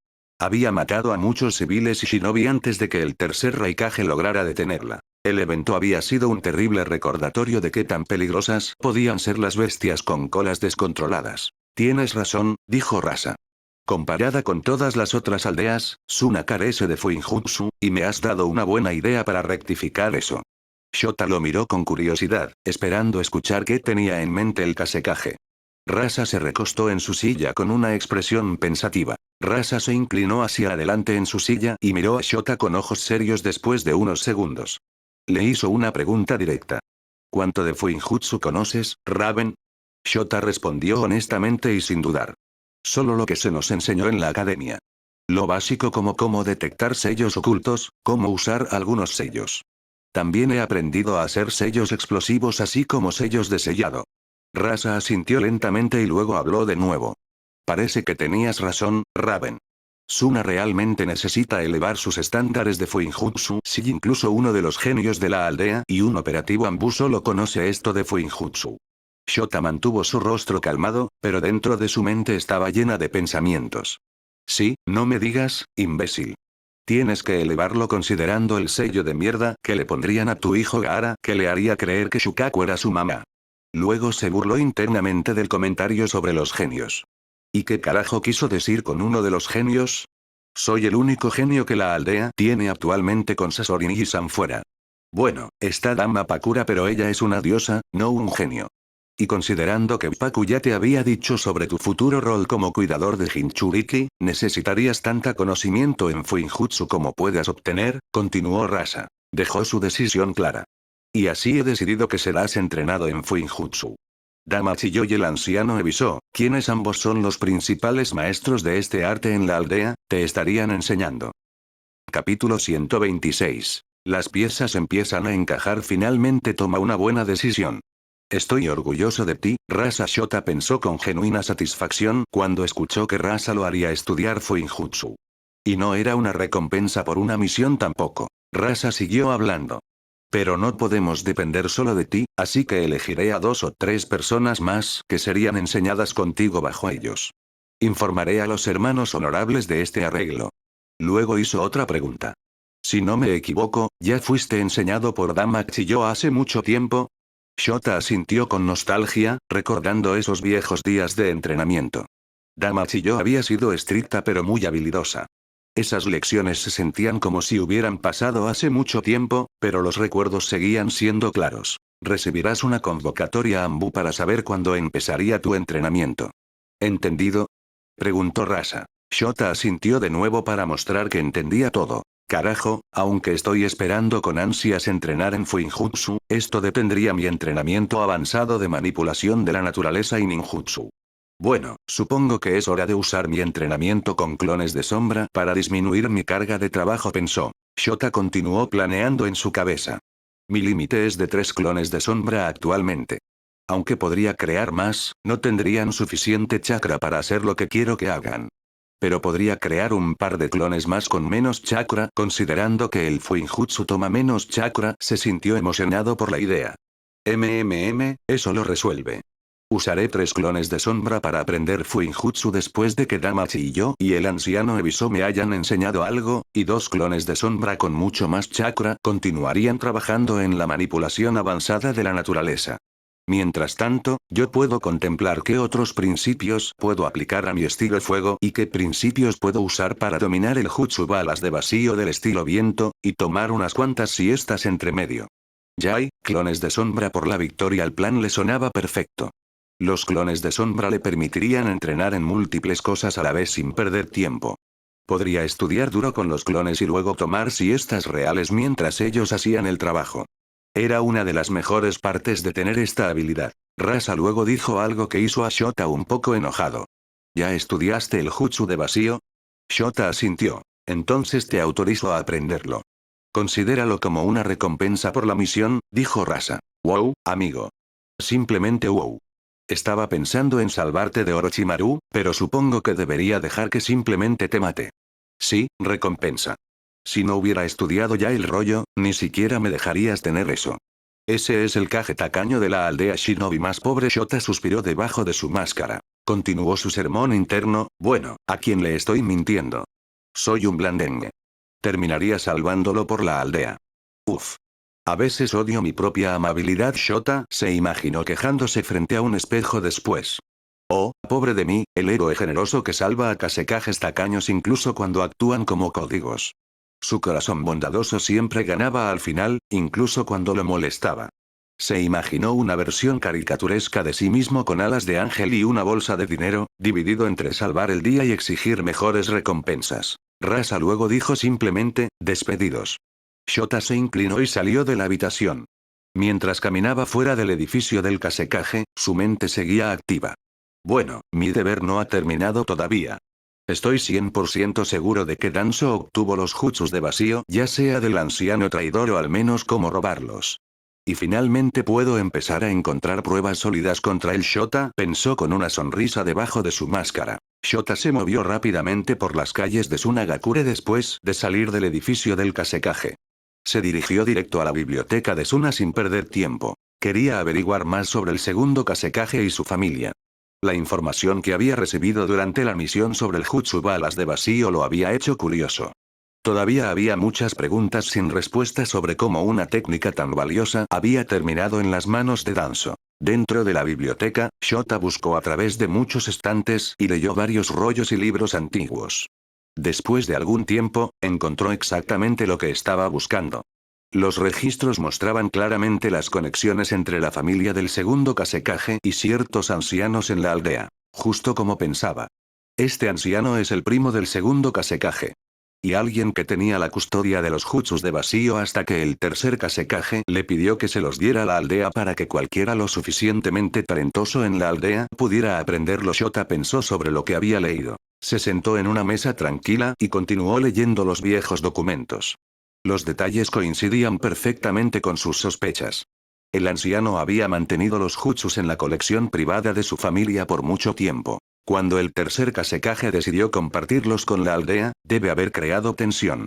Había matado a muchos civiles y shinobi antes de que el tercer Raikage lograra detenerla. El evento había sido un terrible recordatorio de qué tan peligrosas podían ser las bestias con colas descontroladas. Tienes razón, dijo Rasa. Comparada con todas las otras aldeas, Suna carece de Fuinjutsu, y me has dado una buena idea para rectificar eso. Shota lo miró con curiosidad, esperando escuchar qué tenía en mente el Kasekage. Rasa se recostó en su silla con una expresión pensativa. Rasa se inclinó hacia adelante en su silla y miró a Shota con ojos serios después de unos segundos. Le hizo una pregunta directa. ¿Cuánto de Fuinjutsu conoces, Raven? Shota respondió honestamente y sin dudar. Solo lo que se nos enseñó en la academia. Lo básico como cómo detectar sellos ocultos, cómo usar algunos sellos. También he aprendido a hacer sellos explosivos así como sellos de sellado. Rasa asintió lentamente y luego habló de nuevo. Parece que tenías razón, Raven. Suna realmente necesita elevar sus estándares de Fuinjutsu si incluso uno de los genios de la aldea y un operativo Ambu solo conoce esto de Fuinjutsu. Shota mantuvo su rostro calmado, pero dentro de su mente estaba llena de pensamientos. Sí, no me digas, imbécil. Tienes que elevarlo considerando el sello de mierda que le pondrían a tu hijo Gaara que le haría creer que Shukaku era su mamá. Luego se burló internamente del comentario sobre los genios. ¿Y qué carajo quiso decir con uno de los genios? Soy el único genio que la aldea tiene actualmente con Sasorin-san fuera. Bueno, está Dama Pakura pero ella es una diosa, no un genio. Y considerando que Paku ya te había dicho sobre tu futuro rol como cuidador de Jinchuriki, necesitarías tanta conocimiento en Fuinjutsu como puedas obtener, continuó Rasa. Dejó su decisión clara. Y así he decidido que serás entrenado en Fuinjutsu. Dama Chiyo y el anciano Ebiso, quienes ambos son los principales maestros de este arte en la aldea, te estarían enseñando. Capítulo 126. Las piezas empiezan a encajar. Finalmente toma una buena decisión. Estoy orgulloso de ti, Rasa. Shota pensó con genuina satisfacción cuando escuchó que Rasa lo haría estudiar Fuinjutsu. Y no era una recompensa por una misión tampoco. Rasa siguió hablando. Pero no podemos depender solo de ti, así que elegiré a 2 o 3 personas más que serían enseñadas contigo bajo ellos. Informaré a los hermanos honorables de este arreglo. Luego hizo otra pregunta. Si no me equivoco, ¿ya fuiste enseñado por Dama Chiyo hace mucho tiempo? Shota asintió con nostalgia, recordando esos viejos días de entrenamiento. Dama Chiyo había sido estricta pero muy habilidosa. Esas lecciones se sentían como si hubieran pasado hace mucho tiempo, pero los recuerdos seguían siendo claros. Recibirás una convocatoria a Ambu para saber cuándo empezaría tu entrenamiento. ¿Entendido? Preguntó Rasa. Shota asintió de nuevo para mostrar que entendía todo. Carajo, aunque estoy esperando con ansias entrenar en Fuinjutsu, esto detendría mi entrenamiento avanzado de manipulación de la naturaleza y ninjutsu. Bueno, supongo que es hora de usar mi entrenamiento con clones de sombra para disminuir mi carga de trabajo, pensó. Shota continuó planeando en su cabeza. Mi límite es de 3 clones de sombra actualmente. Aunque podría crear más, no tendrían suficiente chakra para hacer lo que quiero que hagan. Pero podría crear un par de clones más con menos chakra, considerando que el Fuinjutsu toma menos chakra, se sintió emocionado por la idea. Eso lo resuelve. Usaré 3 clones de sombra para aprender Fuinjutsu después de que Damachi y yo y el anciano Ebiso me hayan enseñado algo, y 2 clones de sombra con mucho más chakra continuarían trabajando en la manipulación avanzada de la naturaleza. Mientras tanto, yo puedo contemplar qué otros principios puedo aplicar a mi estilo fuego y qué principios puedo usar para dominar el jutsu balas de vacío del estilo viento, y tomar unas cuantas siestas entre medio. Yay, clones de sombra por la victoria. El plan le sonaba perfecto. Los clones de sombra le permitirían entrenar en múltiples cosas a la vez sin perder tiempo. Podría estudiar duro con los clones y luego tomar siestas reales mientras ellos hacían el trabajo. Era una de las mejores partes de tener esta habilidad. Rasa luego dijo algo que hizo a Shota un poco enojado. ¿Ya estudiaste el jutsu de vacío? Shota asintió. Entonces te autorizo a aprenderlo. Considéralo como una recompensa por la misión, dijo Rasa. Wow, amigo. Simplemente wow. Estaba pensando en salvarte de Orochimaru, pero supongo que debería dejar que simplemente te mate. Sí, recompensa. Si no hubiera estudiado ya el rollo, ni siquiera me dejarías tener eso. Ese es el Kage tacaño de la aldea Shinobi más pobre. Shota suspiró debajo de su máscara. Continuó su sermón interno. Bueno, ¿a quién le estoy mintiendo? Soy un blandengue. Terminaría salvándolo por la aldea. Uf. A veces odio mi propia amabilidad. Shota se imaginó quejándose frente a un espejo después. Oh, pobre de mí, el héroe generoso que salva a Kasekages tacaños incluso cuando actúan como códigos. Su corazón bondadoso siempre ganaba al final, incluso cuando lo molestaba. Se imaginó una versión caricaturesca de sí mismo con alas de ángel y una bolsa de dinero, dividido entre salvar el día y exigir mejores recompensas. Rasa luego dijo simplemente, despedidos. Shota se inclinó y salió de la habitación. Mientras caminaba fuera del edificio del Kasekaje, su mente seguía activa. Bueno, mi deber no ha terminado todavía. Estoy 100% seguro de que Danzo obtuvo los jutsus de vacío, ya sea del anciano traidor o al menos cómo robarlos. Y finalmente puedo empezar a encontrar pruebas sólidas contra él. Shota pensó con una sonrisa debajo de su máscara. Shota se movió rápidamente por las calles de Sunagakure después de salir del edificio del Kasekaje. Se dirigió directo a la biblioteca de Suna sin perder tiempo. Quería averiguar más sobre el segundo Kasekaje y su familia. La información que había recibido durante la misión sobre el jutsu balas de vacío lo había hecho curioso. Todavía había muchas preguntas sin respuesta sobre cómo una técnica tan valiosa había terminado en las manos de Danzo. Dentro de la biblioteca, Shota buscó a través de muchos estantes y leyó varios rollos y libros antiguos. Después de algún tiempo, encontró exactamente lo que estaba buscando. Los registros mostraban claramente las conexiones entre la familia del segundo Kasekaje y ciertos ancianos en la aldea. Justo como pensaba. Este anciano es el primo del segundo Kasekaje. Y alguien que tenía la custodia de los jutsus de vacío hasta que el tercer Kasekaje le pidió que se los diera a la aldea para que cualquiera lo suficientemente talentoso en la aldea pudiera aprenderlo. Shota pensó sobre lo que había leído. Se sentó en una mesa tranquila y continuó leyendo los viejos documentos. Los detalles coincidían perfectamente con sus sospechas. El anciano había mantenido los jutsus en la colección privada de su familia por mucho tiempo. Cuando el tercer Kasekaje decidió compartirlos con la aldea, debe haber creado tensión.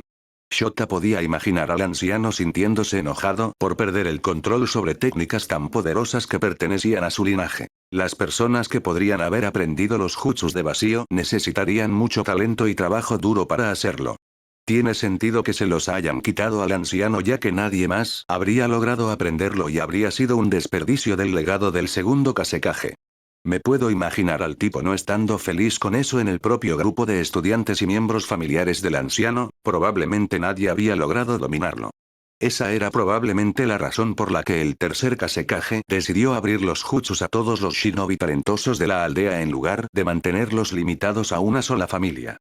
Shota podía imaginar al anciano sintiéndose enojado por perder el control sobre técnicas tan poderosas que pertenecían a su linaje. Las personas que podrían haber aprendido los jutsus de vacío necesitarían mucho talento y trabajo duro para hacerlo. Tiene sentido que se los hayan quitado al anciano ya que nadie más habría logrado aprenderlo y habría sido un desperdicio del legado del segundo Kazekage. Me puedo imaginar al tipo no estando feliz con eso en el propio grupo de estudiantes y miembros familiares del anciano, probablemente nadie había logrado dominarlo. Esa era probablemente la razón por la que el tercer Kazekage decidió abrir los jutsus a todos los shinobi talentosos de la aldea en lugar de mantenerlos limitados a una sola familia.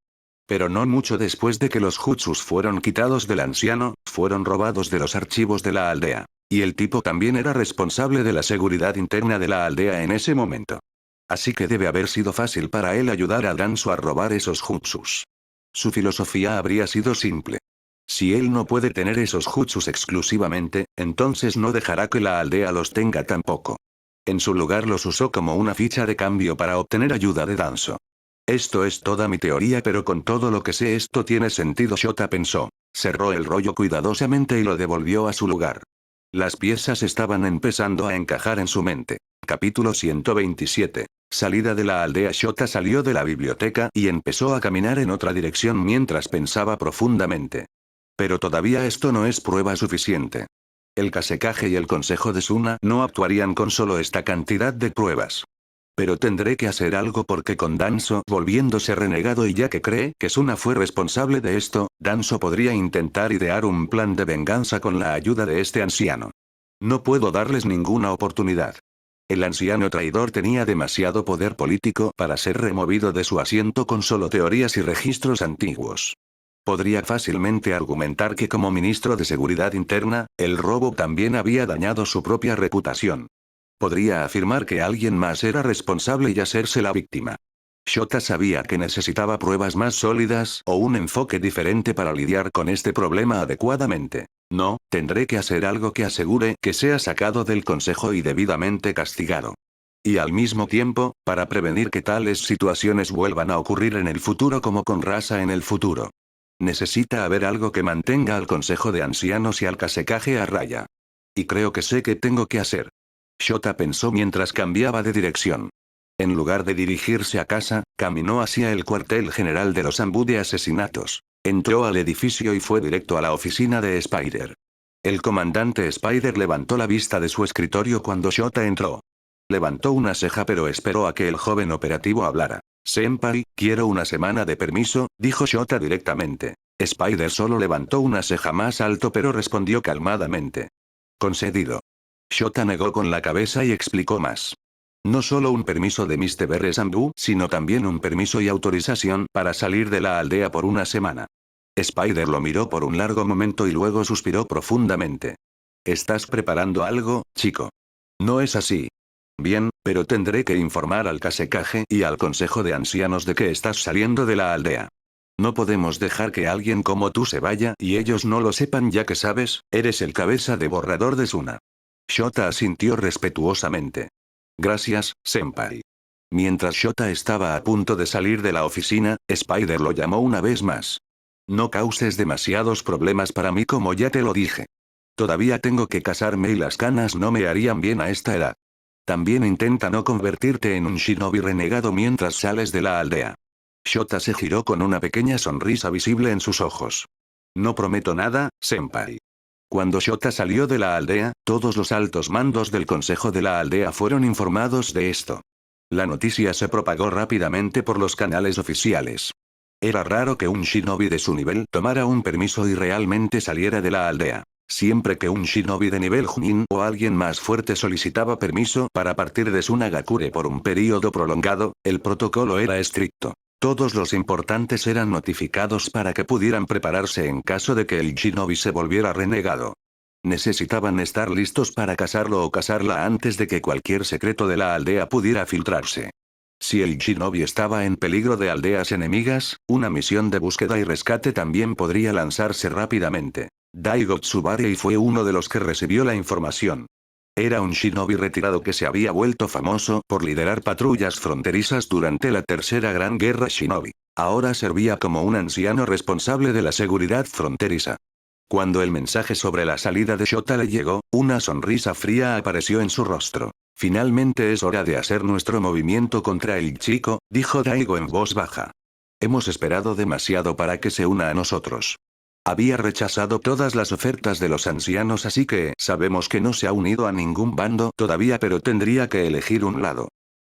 Pero no mucho después de que los jutsus fueron quitados del anciano, fueron robados de los archivos de la aldea. Y el tipo también era responsable de la seguridad interna de la aldea en ese momento. Así que debe haber sido fácil para él ayudar a Danzo a robar esos jutsus. Su filosofía habría sido simple. Si él no puede tener esos jutsus exclusivamente, entonces no dejará que la aldea los tenga tampoco. En su lugar los usó como una ficha de cambio para obtener ayuda de Danzo. Esto es toda mi teoría, pero con todo lo que sé esto tiene sentido, Shota pensó. Cerró el rollo cuidadosamente y lo devolvió a su lugar. Las piezas estaban empezando a encajar en su mente. Capítulo 127. Salida de la aldea. Shota salió de la biblioteca y empezó a caminar en otra dirección mientras pensaba profundamente. Pero todavía esto no es prueba suficiente. El Kazekage y el consejo de Suna no actuarían con solo esta cantidad de pruebas. Pero tendré que hacer algo porque con Danzo volviéndose renegado y ya que cree que Suna fue responsable de esto, Danzo podría intentar idear un plan de venganza con la ayuda de este anciano. No puedo darles ninguna oportunidad. El anciano traidor tenía demasiado poder político para ser removido de su asiento con solo teorías y registros antiguos. Podría fácilmente argumentar que como ministro de Seguridad Interna, el robo también había dañado su propia reputación. Podría afirmar que alguien más era responsable y hacerse la víctima. Shota sabía que necesitaba pruebas más sólidas o un enfoque diferente para lidiar con este problema adecuadamente. No, tendré que hacer algo que asegure que sea sacado del consejo y debidamente castigado. Y al mismo tiempo, para prevenir que tales situaciones vuelvan a ocurrir en el futuro como con Rasa en el futuro. Necesita haber algo que mantenga al consejo de ancianos y al Kazekage a raya. Y creo que sé qué tengo que hacer. Shota pensó mientras cambiaba de dirección. En lugar de dirigirse a casa, caminó hacia el cuartel general de los Anbu de asesinatos. Entró al edificio y fue directo a la oficina de Spider. El comandante Spider levantó la vista de su escritorio cuando Shota entró. Levantó una ceja pero esperó a que el joven operativo hablara. Senpai, quiero una semana de permiso, dijo Shota directamente. Spider solo levantó una ceja más alto pero respondió calmadamente. Concedido. Shota negó con la cabeza y explicó más. No solo un permiso de Mr. Berres Anbu, sino también un permiso y autorización para salir de la aldea por una semana. Spider lo miró por un largo momento y luego suspiró profundamente. ¿Estás preparando algo, chico? No es así. Bien, pero tendré que informar al Kazekage y al Consejo de Ancianos de que estás saliendo de la aldea. No podemos dejar que alguien como tú se vaya y ellos no lo sepan ya que sabes, eres el cabeza de borrador de Suna. Shota asintió respetuosamente. Gracias, senpai. Mientras Shota estaba a punto de salir de la oficina, Spider lo llamó una vez más. No causes demasiados problemas para mí como ya te lo dije. Todavía tengo que casarme y las canas no me harían bien a esta edad. También intenta no convertirte en un shinobi renegado mientras sales de la aldea. Shota se giró con una pequeña sonrisa visible en sus ojos. No prometo nada, senpai. Cuando Shota salió de la aldea, todos los altos mandos del consejo de la aldea fueron informados de esto. La noticia se propagó rápidamente por los canales oficiales. Era raro que un shinobi de su nivel tomara un permiso y realmente saliera de la aldea. Siempre que un shinobi de nivel Chunin o alguien más fuerte solicitaba permiso para partir de Sunagakure por un período prolongado, el protocolo era estricto. Todos los importantes eran notificados para que pudieran prepararse en caso de que el shinobi se volviera renegado. Necesitaban estar listos para casarlo o casarla antes de que cualquier secreto de la aldea pudiera filtrarse. Si el shinobi estaba en peligro de aldeas enemigas, una misión de búsqueda y rescate también podría lanzarse rápidamente. Daigo Tsubarei fue uno de los que recibió la información. Era un shinobi retirado que se había vuelto famoso por liderar patrullas fronterizas durante la tercera gran guerra shinobi. Ahora servía como un anciano responsable de la seguridad fronteriza. Cuando el mensaje sobre la salida de Shota le llegó, una sonrisa fría apareció en su rostro. Finalmente es hora de hacer nuestro movimiento contra el chico, dijo Daigo en voz baja. Hemos esperado demasiado para que se una a nosotros. Había rechazado todas las ofertas de los ancianos, así que sabemos que no se ha unido a ningún bando todavía, pero tendría que elegir un lado.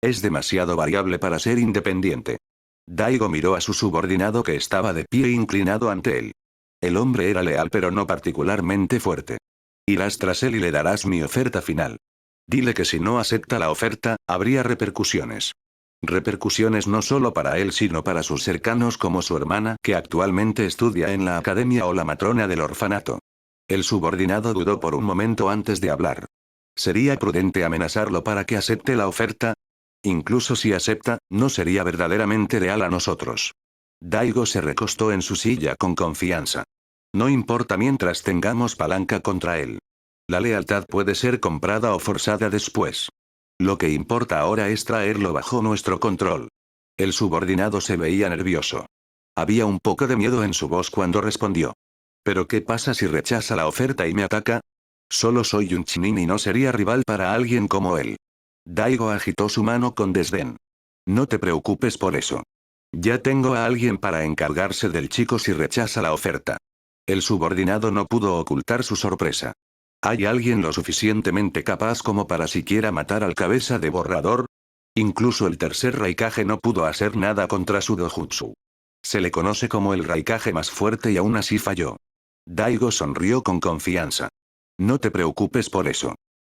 Es demasiado variable para ser independiente. Daigo miró a su subordinado que estaba de pie inclinado ante él. El hombre era leal pero no particularmente fuerte. Irás tras él y le darás mi oferta final. Dile que si no acepta la oferta, habría repercusiones. Repercusiones no solo para él sino para sus cercanos como su hermana que actualmente estudia en la academia o la matrona del orfanato. El subordinado dudó por un momento antes de hablar. ¿Sería prudente amenazarlo para que acepte la oferta? Incluso si acepta, no sería verdaderamente leal a nosotros. Daigo se recostó en su silla con confianza. No importa mientras tengamos palanca contra él. La lealtad puede ser comprada o forzada después. Lo que importa ahora es traerlo bajo nuestro control. El subordinado se veía nervioso. Había un poco de miedo en su voz cuando respondió. ¿Pero qué pasa si rechaza la oferta y me ataca? Solo soy un chunin y no sería rival para alguien como él. Daigo agitó su mano con desdén. No te preocupes por eso. Ya tengo a alguien para encargarse del chico si rechaza la oferta. El subordinado no pudo ocultar su sorpresa. ¿Hay alguien lo suficientemente capaz como para siquiera matar al cabeza de borrador? Incluso el tercer Raikage no pudo hacer nada contra su dojutsu. Se le conoce como el Raikage más fuerte y aún así falló. Daigo sonrió con confianza. No te preocupes por eso.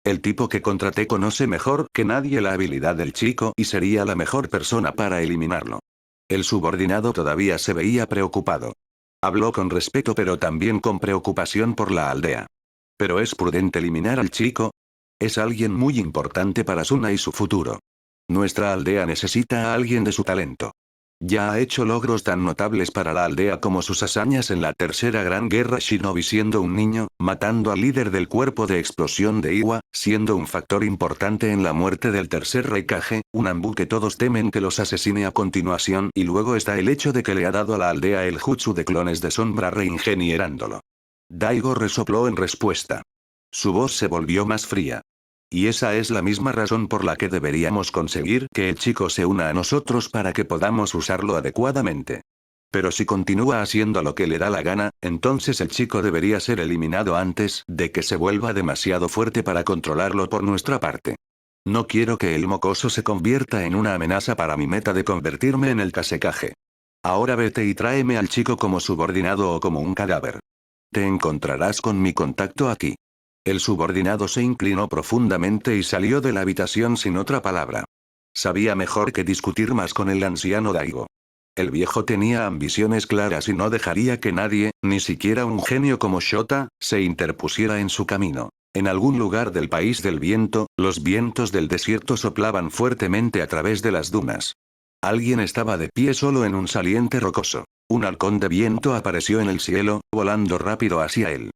El tipo que contraté conoce mejor que nadie la habilidad del chico y sería la mejor persona para eliminarlo. El subordinado todavía se veía preocupado. Habló con respeto pero también con preocupación por la aldea. ¿Pero es prudente eliminar al chico? Es alguien muy importante para Suna y su futuro. Nuestra aldea necesita a alguien de su talento. Ya ha hecho logros tan notables para la aldea como sus hazañas en la tercera gran guerra Shinobi siendo un niño, matando al líder del cuerpo de explosión de Iwa, siendo un factor importante en la muerte del tercer Raikage, un Anbu que todos temen que los asesine a continuación, y luego está el hecho de que le ha dado a la aldea el jutsu de clones de sombra reingenierándolo. Daigo resopló en respuesta. Su voz se volvió más fría. Y esa es la misma razón por la que deberíamos conseguir que el chico se una a nosotros para que podamos usarlo adecuadamente. Pero si continúa haciendo lo que le da la gana, entonces el chico debería ser eliminado antes de que se vuelva demasiado fuerte para controlarlo por nuestra parte. No quiero que el mocoso se convierta en una amenaza para mi meta de convertirme en el Kasekaje. Ahora vete y tráeme al chico como subordinado o como un cadáver. Te encontrarás con mi contacto aquí. El subordinado se inclinó profundamente y salió de la habitación sin otra palabra. Sabía mejor que discutir más con el anciano Daigo. El viejo tenía ambiciones claras y no dejaría que nadie, ni siquiera un genio como Shota, se interpusiera en su camino. En algún lugar del país del viento, los vientos del desierto soplaban fuertemente a través de las dunas. Alguien estaba de pie solo en un saliente rocoso. Un halcón de viento apareció en el cielo, volando rápido hacia él.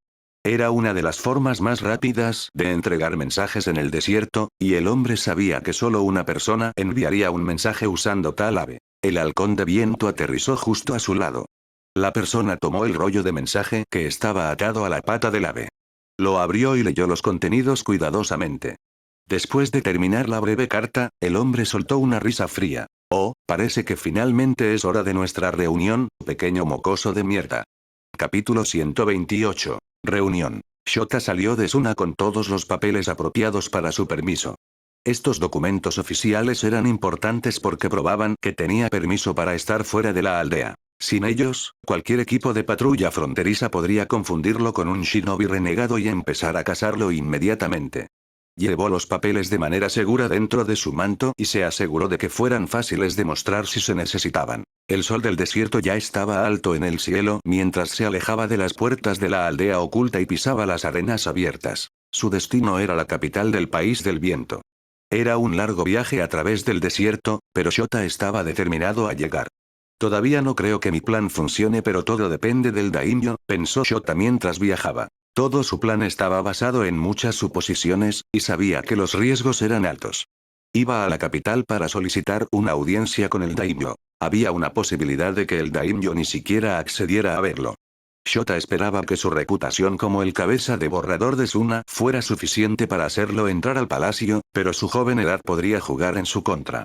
Era una de las formas más rápidas de entregar mensajes en el desierto, y el hombre sabía que solo una persona enviaría un mensaje usando tal ave. El halcón de viento aterrizó justo a su lado. La persona tomó el rollo de mensaje que estaba atado a la pata del ave. Lo abrió y leyó los contenidos cuidadosamente. Después de terminar la breve carta, el hombre soltó una risa fría. Oh, parece que finalmente es hora de nuestra reunión, pequeño mocoso de mierda. Capítulo 128. Reunión. Shota salió de Suna con todos los papeles apropiados para su permiso. Estos documentos oficiales eran importantes porque probaban que tenía permiso para estar fuera de la aldea. Sin ellos, cualquier equipo de patrulla fronteriza podría confundirlo con un shinobi renegado y empezar a cazarlo inmediatamente. Llevó los papeles de manera segura dentro de su manto y se aseguró de que fueran fáciles de mostrar si se necesitaban. El sol del desierto ya estaba alto en el cielo mientras se alejaba de las puertas de la aldea oculta y pisaba las arenas abiertas. Su destino era la capital del país del viento. Era un largo viaje a través del desierto, pero Shota estaba determinado a llegar. Todavía no creo que mi plan funcione, pero todo depende del daimyo, pensó Shota mientras viajaba. Todo su plan estaba basado en muchas suposiciones, y sabía que los riesgos eran altos. Iba a la capital para solicitar una audiencia con el daimyo. Había una posibilidad de que el daimyo ni siquiera accediera a verlo. Shota esperaba que su reputación como el cabeza de borrador de Suna fuera suficiente para hacerlo entrar al palacio, pero su joven edad podría jugar en su contra.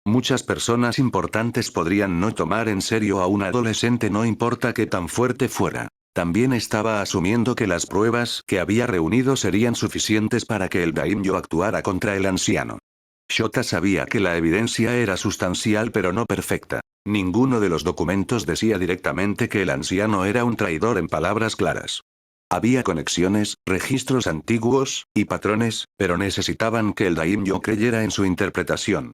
Muchas personas importantes podrían no tomar en serio a un adolescente no importa qué tan fuerte fuera. También estaba asumiendo que las pruebas que había reunido serían suficientes para que el daimyo actuara contra el anciano. Shota sabía que la evidencia era sustancial pero no perfecta. Ninguno de los documentos decía directamente que el anciano era un traidor en palabras claras. Había conexiones, registros antiguos, y patrones, pero necesitaban que el daimyo creyera en su interpretación.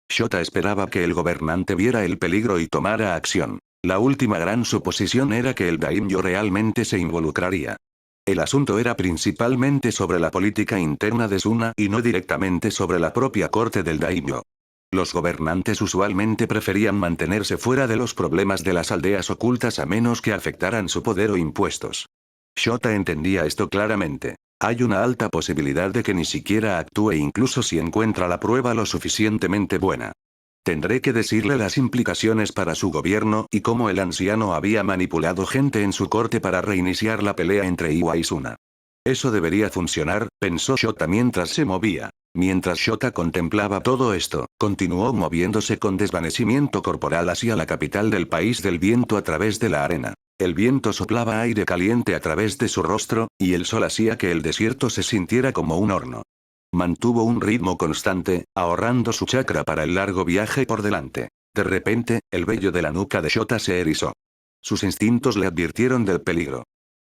Shota esperaba que el gobernante viera el peligro y tomara acción. La última gran suposición era que el daimyo realmente se involucraría. El asunto era principalmente sobre la política interna de Suna y no directamente sobre la propia corte del daimyo. Los gobernantes usualmente preferían mantenerse fuera de los problemas de las aldeas ocultas a menos que afectaran su poder o impuestos. Shota entendía esto claramente. Hay una alta posibilidad de que ni siquiera actúe incluso si encuentra la prueba lo suficientemente buena. Tendré que decirle las implicaciones para su gobierno y cómo el anciano había manipulado gente en su corte para reiniciar la pelea entre Iwa y Suna. Eso debería funcionar, pensó Shota mientras se movía. Mientras Shota contemplaba todo esto, continuó moviéndose con desvanecimiento corporal hacia la capital del país del viento a través de la arena. El viento soplaba aire caliente a través de su rostro, y el sol hacía que el desierto se sintiera como un horno. Mantuvo un ritmo constante, ahorrando su chakra para el largo viaje por delante. De repente, el vello de la nuca de Shota se erizó. Sus instintos le advirtieron del peligro.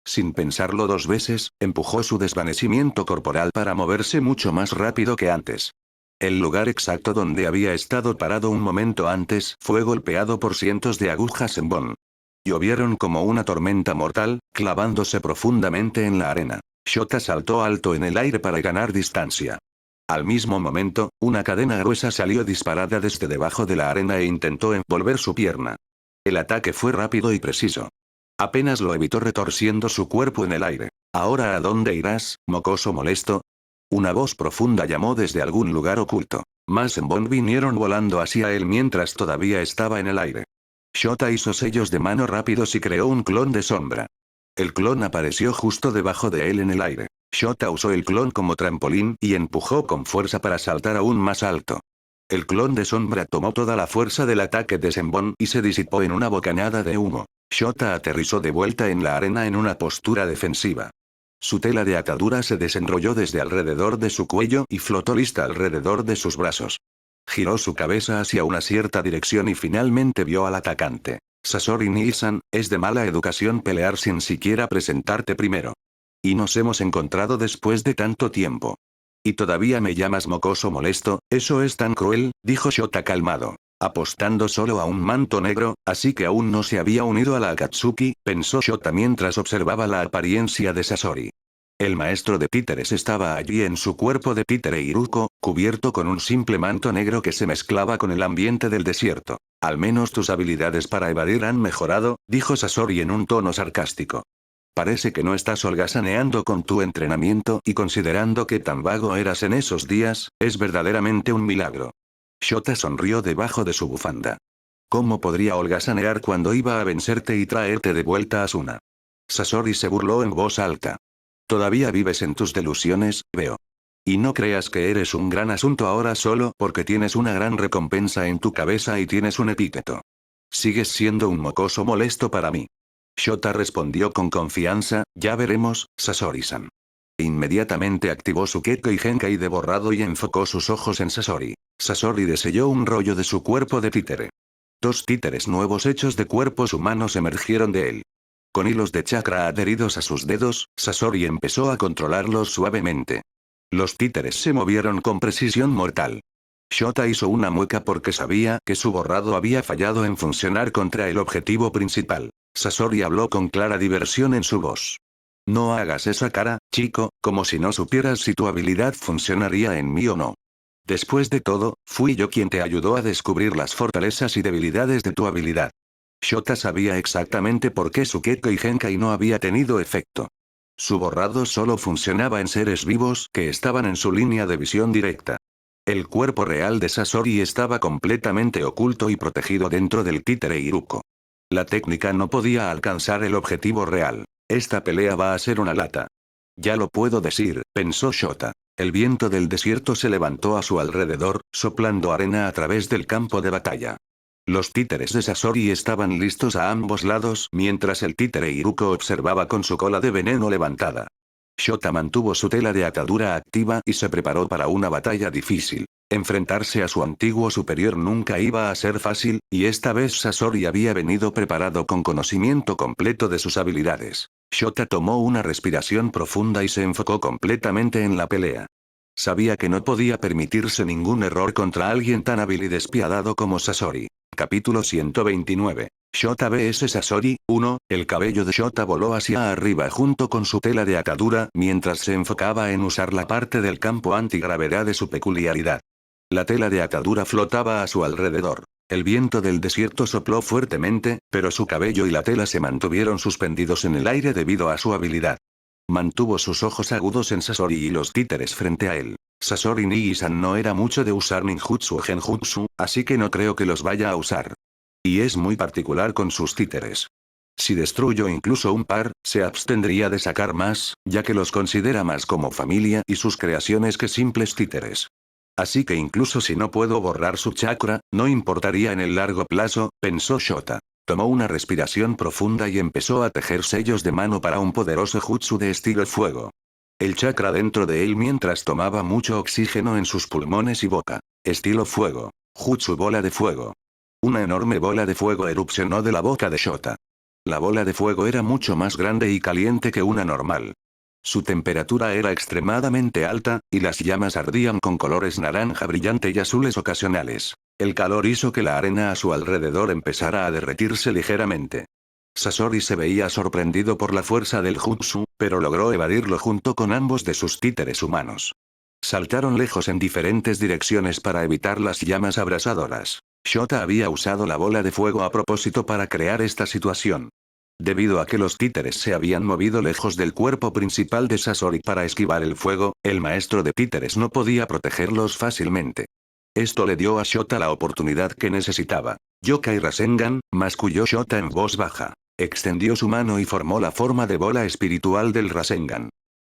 Sin pensarlo dos veces, empujó su desvanecimiento corporal para moverse mucho más rápido que antes. El lugar exacto donde había estado parado un momento antes fue golpeado por cientos de agujas en Bon. Llovieron como una tormenta mortal, clavándose profundamente en la arena. Shota saltó alto en el aire para ganar distancia. Al mismo momento, una cadena gruesa salió disparada desde debajo de la arena e intentó envolver su pierna. El ataque fue rápido y preciso. Apenas lo evitó retorciendo su cuerpo en el aire. ¿Ahora a dónde irás, mocoso molesto? Una voz profunda llamó desde algún lugar oculto. Más Zenbon vinieron volando hacia él mientras todavía estaba en el aire. Shota hizo sellos de mano rápidos y creó un clon de sombra. El clon apareció justo debajo de él en el aire. Shota usó el clon como trampolín y empujó con fuerza para saltar aún más alto. El clon de sombra tomó toda la fuerza del ataque de Zenbon y se disipó en una bocanada de humo. Shota aterrizó de vuelta en la arena en una postura defensiva. Su tela de atadura se desenrolló desde alrededor de su cuello y flotó lista alrededor de sus brazos. Giró su cabeza hacia una cierta dirección y finalmente vio al atacante. Sasori Nii-san, es de mala educación pelear sin siquiera presentarte primero. Y nos hemos encontrado después de tanto tiempo. Y todavía me llamas mocoso molesto, eso es tan cruel, dijo Shota calmado. Apostando solo a un manto negro, así que aún no se había unido a la Akatsuki, pensó Shota mientras observaba la apariencia de Sasori. El maestro de títeres estaba allí en su cuerpo de títere Iruko, cubierto con un simple manto negro que se mezclaba con el ambiente del desierto. Al menos tus habilidades para evadir han mejorado, dijo Sasori en un tono sarcástico. Parece que no estás holgazaneando con tu entrenamiento y considerando que tan vago eras en esos días, es verdaderamente un milagro. Shota sonrió debajo de su bufanda. ¿Cómo podría holgazanear cuando iba a vencerte y traerte de vuelta a Suna? Sasori se burló en voz alta. Todavía vives en tus delusiones, veo. Y no creas que eres un gran asunto ahora solo porque tienes una gran recompensa en tu cabeza y tienes un epíteto. Sigues siendo un mocoso molesto para mí. Shota respondió con confianza, ya veremos, Sasori-san. Inmediatamente activó su Kekkei Genkai de borrado y enfocó sus ojos en Sasori. Sasori deselló un rollo de su cuerpo de títere. Dos títeres nuevos hechos de cuerpos humanos emergieron de él. Con hilos de chakra adheridos a sus dedos, Sasori empezó a controlarlos suavemente. Los títeres se movieron con precisión mortal. Shota hizo una mueca porque sabía que su borrado había fallado en funcionar contra el objetivo principal. Sasori habló con clara diversión en su voz. No hagas esa cara, chico, como si no supieras si tu habilidad funcionaría en mí o no. Después de todo, fui yo quien te ayudó a descubrir las fortalezas y debilidades de tu habilidad. Shota sabía exactamente por qué su Kekkei Genkai no había tenido efecto. Su borrado solo funcionaba en seres vivos que estaban en su línea de visión directa. El cuerpo real de Sasori estaba completamente oculto y protegido dentro del títere Iruko. La técnica no podía alcanzar el objetivo real. Esta pelea va a ser una lata. Ya lo puedo decir, pensó Shota. El viento del desierto se levantó a su alrededor, soplando arena a través del campo de batalla. Los títeres de Sasori estaban listos a ambos lados mientras el títere Iruko observaba con su cola de veneno levantada. Shota mantuvo su tela de atadura activa y se preparó para una batalla difícil. Enfrentarse a su antiguo superior nunca iba a ser fácil, y esta vez Sasori había venido preparado con conocimiento completo de sus habilidades. Shota tomó una respiración profunda y se enfocó completamente en la pelea. Sabía que no podía permitirse ningún error contra alguien tan hábil y despiadado como Sasori. Capítulo 129. Shota vs Sasori. 1. El cabello de Shota voló hacia arriba junto con su tela de atadura mientras se enfocaba en usar la parte del campo antigravedad de su peculiaridad. La tela de atadura flotaba a su alrededor. El viento del desierto sopló fuertemente, pero su cabello y la tela se mantuvieron suspendidos en el aire debido a su habilidad. Mantuvo sus ojos agudos en Sasori y los títeres frente a él. Sasori Nii-san no era mucho de usar ninjutsu o genjutsu, así que no creo que los vaya a usar. Y es muy particular con sus títeres. Si destruyo incluso un par, se abstendría de sacar más, ya que los considera más como familia y sus creaciones que simples títeres. Así que incluso si no puedo borrar su chakra, no importaría en el largo plazo, pensó Shota. Tomó una respiración profunda y empezó a tejer sellos de mano para un poderoso jutsu de estilo fuego. El chakra dentro de él mientras tomaba mucho oxígeno en sus pulmones y boca. Estilo fuego. Jutsu bola de fuego. Una enorme bola de fuego erupcionó de la boca de Shota. La bola de fuego era mucho más grande y caliente que una normal. Su temperatura era extremadamente alta, y las llamas ardían con colores naranja brillante y azules ocasionales. El calor hizo que la arena a su alrededor empezara a derretirse ligeramente. Sasori se veía sorprendido por la fuerza del jutsu, pero logró evadirlo junto con ambos de sus títeres humanos. Saltaron lejos en diferentes direcciones para evitar las llamas abrasadoras. Shota había usado la bola de fuego a propósito para crear esta situación. Debido a que los títeres se habían movido lejos del cuerpo principal de Sasori para esquivar el fuego, el maestro de títeres no podía protegerlos fácilmente. Esto le dio a Shota la oportunidad que necesitaba. Yokai Rasengan, masculló Shota en voz baja. Extendió su mano y formó la forma de bola espiritual del Rasengan.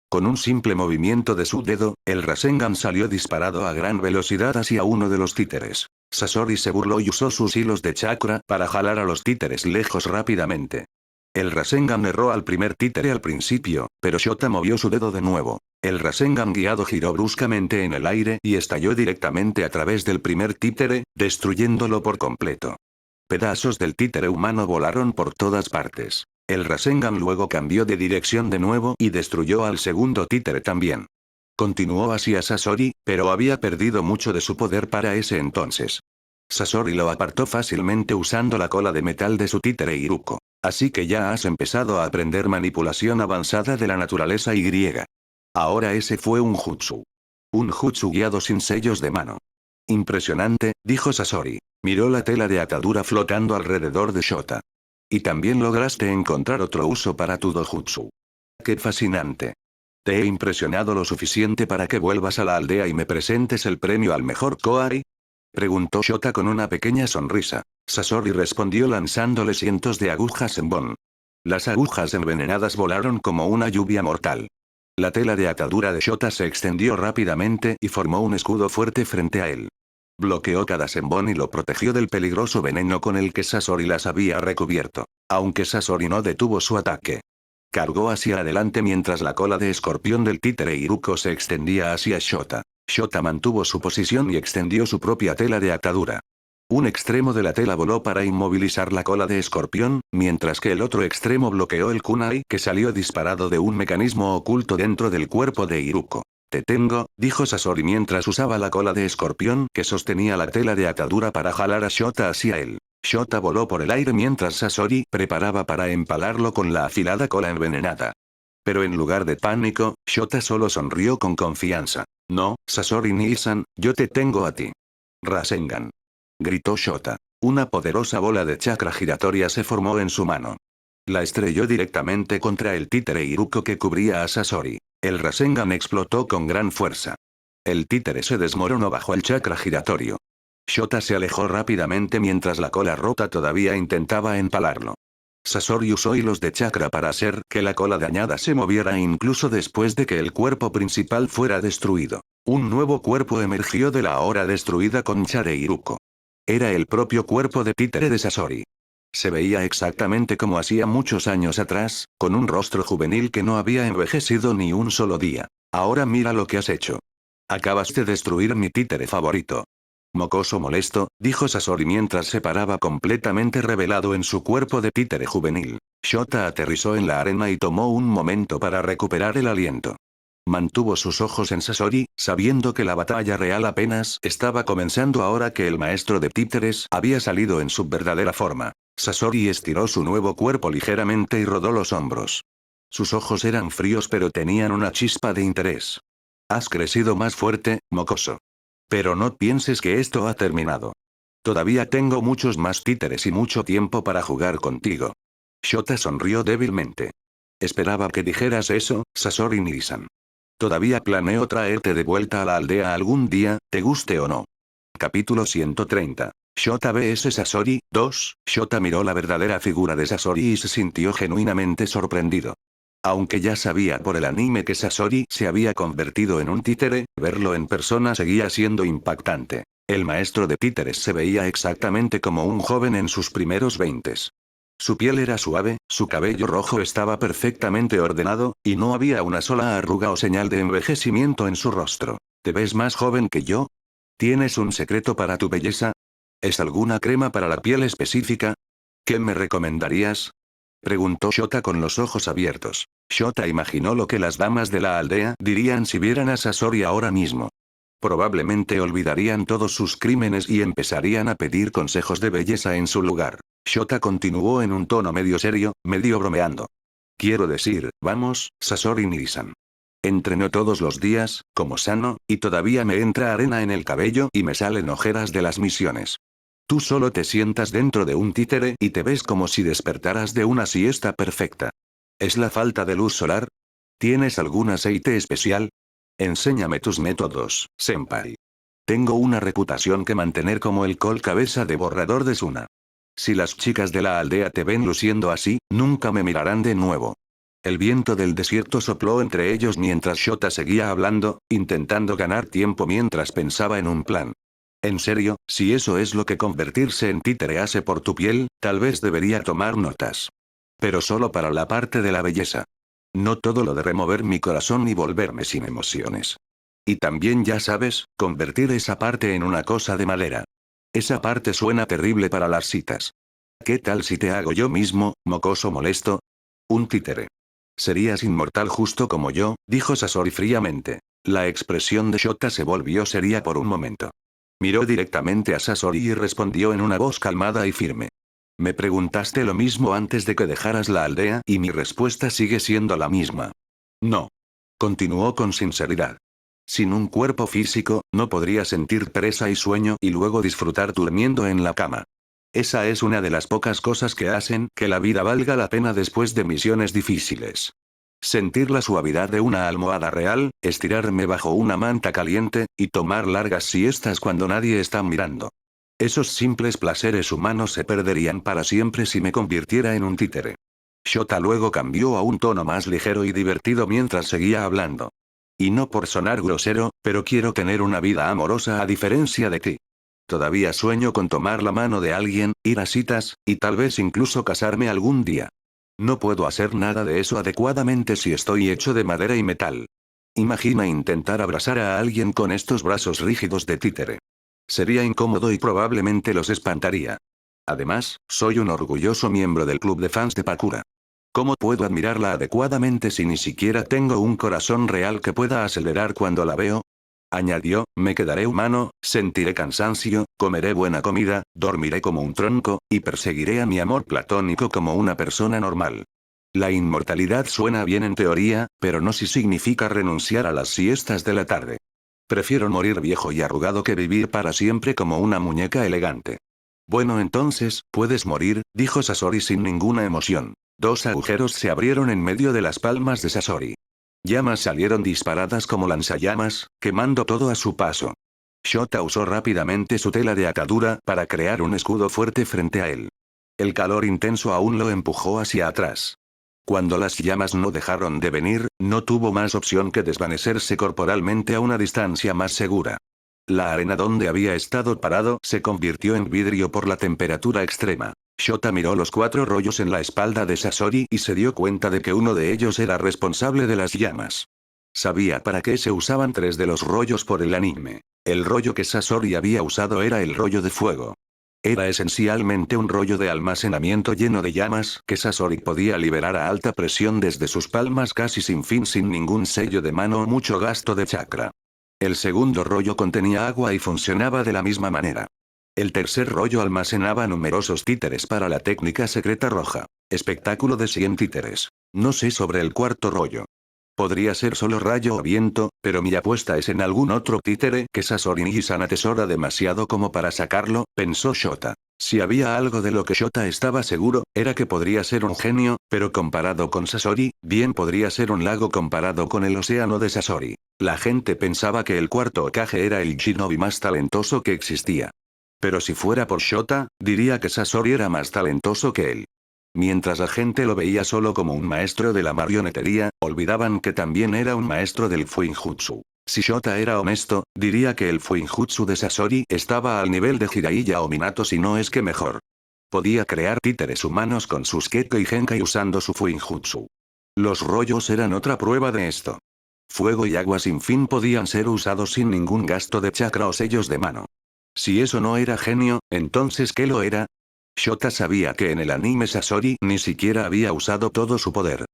Con un simple movimiento de su dedo, el Rasengan salió disparado a gran velocidad hacia uno de los títeres. Sasori se burló y usó sus hilos de chakra para jalar a los títeres lejos rápidamente. El Rasengan erró al primer títere al principio, pero Shota movió su dedo de nuevo. El Rasengan guiado giró bruscamente en el aire y estalló directamente a través del primer títere, destruyéndolo por completo. Pedazos del títere humano volaron por todas partes. El Rasengan luego cambió de dirección de nuevo y destruyó al segundo títere también. Continuó hacia Sasori, pero había perdido mucho de su poder para ese entonces. Sasori lo apartó fácilmente usando la cola de metal de su títere Iruko. Así que ya has empezado a aprender manipulación avanzada de la naturaleza Y. Ahora ese fue un jutsu. Un jutsu guiado sin sellos de mano. Impresionante, dijo Sasori. Miró la tela de atadura flotando alrededor de Shota. Y también lograste encontrar otro uso para tu dojutsu. ¡Qué fascinante! ¿Te he impresionado lo suficiente para que vuelvas a la aldea y me presentes el premio al mejor Koari? Preguntó Shota con una pequeña sonrisa. Sasori respondió lanzándole cientos de agujas en Bon. Las agujas envenenadas volaron como una lluvia mortal. La tela de atadura de Shota se extendió rápidamente y formó un escudo fuerte frente a él. Bloqueó cada senbon y lo protegió del peligroso veneno con el que Sasori las había recubierto. Aunque Sasori no detuvo su ataque. Cargó hacia adelante mientras la cola de escorpión del títere Iruko se extendía hacia Shota. Shota mantuvo su posición y extendió su propia tela de atadura. Un extremo de la tela voló para inmovilizar la cola de escorpión, mientras que el otro extremo bloqueó el kunai que salió disparado de un mecanismo oculto dentro del cuerpo de Iruko. Te tengo, dijo Sasori mientras usaba la cola de escorpión que sostenía la tela de atadura para jalar a Shota hacia él. Shota voló por el aire mientras Sasori preparaba para empalarlo con la afilada cola envenenada. Pero en lugar de pánico, Shota solo sonrió con confianza. No, Sasori Nii-san, yo te tengo a ti. Rasengan. Gritó Shota. Una poderosa bola de chakra giratoria se formó en su mano. La estrelló directamente contra el títere Iruko que cubría a Sasori. El Rasengan explotó con gran fuerza. El títere se desmoronó bajo el chakra giratorio. Shota se alejó rápidamente mientras la cola rota todavía intentaba empalarlo. Sasori usó hilos de chakra para hacer que la cola dañada se moviera incluso después de que el cuerpo principal fuera destruido. Un nuevo cuerpo emergió de la ahora destruida concha de Iruko. Era el propio cuerpo de títere de Sasori. Se veía exactamente como hacía muchos años atrás, con un rostro juvenil que no había envejecido ni un solo día. Ahora mira lo que has hecho. Acabas de destruir mi títere favorito. Mocoso molesto, dijo Sasori mientras se paraba completamente revelado en su cuerpo de títere juvenil. Shota aterrizó en la arena y tomó un momento para recuperar el aliento. Mantuvo sus ojos en Sasori, sabiendo que la batalla real apenas estaba comenzando ahora que el maestro de títeres había salido en su verdadera forma. Sasori estiró su nuevo cuerpo ligeramente y rodó los hombros. Sus ojos eran fríos pero tenían una chispa de interés. Has crecido más fuerte, mocoso. Pero no pienses que esto ha terminado. Todavía tengo muchos más títeres y mucho tiempo para jugar contigo. Shota sonrió débilmente. Esperaba que dijeras eso, Sasori Nisan. Todavía planeo traerte de vuelta a la aldea algún día, te guste o no. Capítulo 130. Shota vs Sasori, 2. Shota miró la verdadera figura de Sasori y se sintió genuinamente sorprendido. Aunque ya sabía por el anime que Sasori se había convertido en un títere, verlo en persona seguía siendo impactante. El maestro de títeres se veía exactamente como un joven en sus primeros 20. Su piel era suave, su cabello rojo estaba perfectamente ordenado, y no había una sola arruga o señal de envejecimiento en su rostro. ¿Te ves más joven que yo? ¿Tienes un secreto para tu belleza? ¿Es alguna crema para la piel específica? ¿Qué me recomendarías? Preguntó Shota con los ojos abiertos. Shota imaginó lo que las damas de la aldea dirían si vieran a Sasori ahora mismo. Probablemente olvidarían todos sus crímenes y empezarían a pedir consejos de belleza en su lugar. Shota continuó en un tono medio serio, medio bromeando. Quiero decir, vamos, Sasori Nisan. Entreno todos los días, como sano, y todavía me entra arena en el cabello y me salen ojeras de las misiones. Tú solo te sientas dentro de un títere y te ves como si despertaras de una siesta perfecta. ¿Es la falta de luz solar? ¿Tienes algún aceite especial? Enséñame tus métodos, senpai. Tengo una reputación que mantener como el col cabeza de borrador de Suna. Si las chicas de la aldea te ven luciendo así, nunca me mirarán de nuevo. El viento del desierto sopló entre ellos mientras Shota seguía hablando, intentando ganar tiempo mientras pensaba en un plan. En serio, si eso es lo que convertirse en títere hace por tu piel, tal vez debería tomar notas. Pero solo para la parte de la belleza. No todo lo de remover mi corazón y volverme sin emociones. Y también ya sabes, convertir esa parte en una cosa de madera. Esa parte suena terrible para las citas. ¿Qué tal si te hago yo mismo, mocoso molesto? Un títere. Serías inmortal justo como yo, dijo Sasori fríamente. La expresión de Shota se volvió seria por un momento. Miró directamente a Sasori y respondió en una voz calmada y firme. Me preguntaste lo mismo antes de que dejaras la aldea y mi respuesta sigue siendo la misma. No. Continuó con sinceridad. Sin un cuerpo físico, no podría sentir presa y sueño y luego disfrutar durmiendo en la cama. Esa es una de las pocas cosas que hacen que la vida valga la pena después de misiones difíciles. Sentir la suavidad de una almohada real, estirarme bajo una manta caliente, y tomar largas siestas cuando nadie está mirando. Esos simples placeres humanos se perderían para siempre si me convirtiera en un títere. Shota luego cambió a un tono más ligero y divertido mientras seguía hablando. Y no por sonar grosero, pero quiero tener una vida amorosa a diferencia de ti. Todavía sueño con tomar la mano de alguien, ir a citas, y tal vez incluso casarme algún día. No puedo hacer nada de eso adecuadamente si estoy hecho de madera y metal. Imagina intentar abrazar a alguien con estos brazos rígidos de títere. Sería incómodo y probablemente los espantaría. Además, soy un orgulloso miembro del club de fans de Pakura. ¿Cómo puedo admirarla adecuadamente si ni siquiera tengo un corazón real que pueda acelerar cuando la veo? Añadió, me quedaré humano, sentiré cansancio, comeré buena comida, dormiré como un tronco, y perseguiré a mi amor platónico como una persona normal. La inmortalidad suena bien en teoría, pero no si significa renunciar a las siestas de la tarde. Prefiero morir viejo y arrugado que vivir para siempre como una muñeca elegante. Bueno entonces, puedes morir, dijo Sasori sin ninguna emoción. Dos agujeros se abrieron en medio de las palmas de Sasori. Llamas salieron disparadas como lanzallamas, quemando todo a su paso. Shota usó rápidamente su tela de atadura para crear un escudo fuerte frente a él. El calor intenso aún lo empujó hacia atrás. Cuando las llamas no dejaron de venir, no tuvo más opción que desvanecerse corporalmente a una distancia más segura. La arena donde había estado parado se convirtió en vidrio por la temperatura extrema. Shota miró los 4 rollos en la espalda de Sasori y se dio cuenta de que uno de ellos era responsable de las llamas. Sabía para qué se usaban 3 de los rollos por el anime. El rollo que Sasori había usado era el rollo de fuego. Era esencialmente un rollo de almacenamiento lleno de llamas que Sasori podía liberar a alta presión desde sus palmas casi sin fin, sin ningún sello de mano o mucho gasto de chakra. El segundo rollo contenía agua y funcionaba de la misma manera. El tercer rollo almacenaba numerosos títeres para la técnica secreta roja. Espectáculo de 100 títeres. No sé sobre el cuarto rollo. Podría ser solo rayo o viento, pero mi apuesta es en algún otro títere que Sasori Nijisan atesora demasiado como para sacarlo, pensó Shota. Si había algo de lo que Shota estaba seguro, era que podría ser un genio, pero comparado con Sasori, bien podría ser un lago comparado con el océano de Sasori. La gente pensaba que el cuarto Hokage era el shinobi más talentoso que existía. Pero si fuera por Shota, diría que Sasori era más talentoso que él. Mientras la gente lo veía solo como un maestro de la marionetería, olvidaban que también era un maestro del Fuinjutsu. Si Shota era honesto, diría que el Fuinjutsu de Sasori estaba al nivel de Jiraiya o Minato, si no es que mejor. Podía crear títeres humanos con sus Gekko y Genkai usando su Fuinjutsu. Los rollos eran otra prueba de esto. Fuego y agua sin fin podían ser usados sin ningún gasto de chakra o sellos de mano. Si eso no era genio, entonces ¿qué lo era? Shota sabía que en el anime Sasori ni siquiera había usado todo su poder.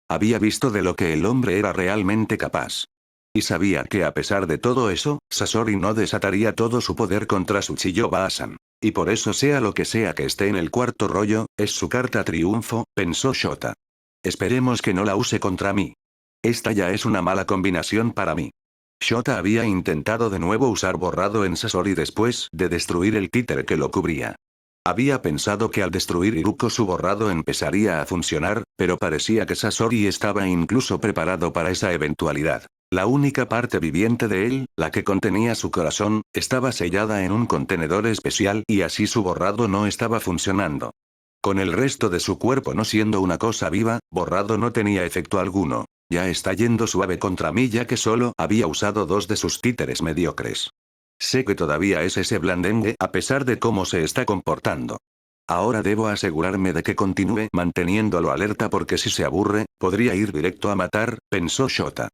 Había visto de lo que el hombre era realmente capaz. Y sabía que a pesar de todo eso, Sasori no desataría todo su poder contra Tsuchiyoba-san. Y por eso sea lo que sea que esté en el cuarto rollo, es su carta triunfo, pensó Shota. Esperemos que no la use contra mí. Esta ya es una mala combinación para mí. Shota había intentado de nuevo usar borrado en Sasori después de destruir el títere que lo cubría. Había pensado que al destruir Iruko su borrado empezaría a funcionar, pero parecía que Sasori estaba incluso preparado para esa eventualidad. La única parte viviente de él, la que contenía su corazón, estaba sellada en un contenedor especial y así su borrado no estaba funcionando. Con el resto de su cuerpo no siendo una cosa viva, borrado no tenía efecto alguno. Ya está yendo suave contra mí ya que solo había usado 2 de sus títeres mediocres. Sé que todavía es ese blandengue a pesar de cómo se está comportando. Ahora debo asegurarme de que continúe manteniéndolo alerta porque si se aburre, podría ir directo a matar, pensó Shota.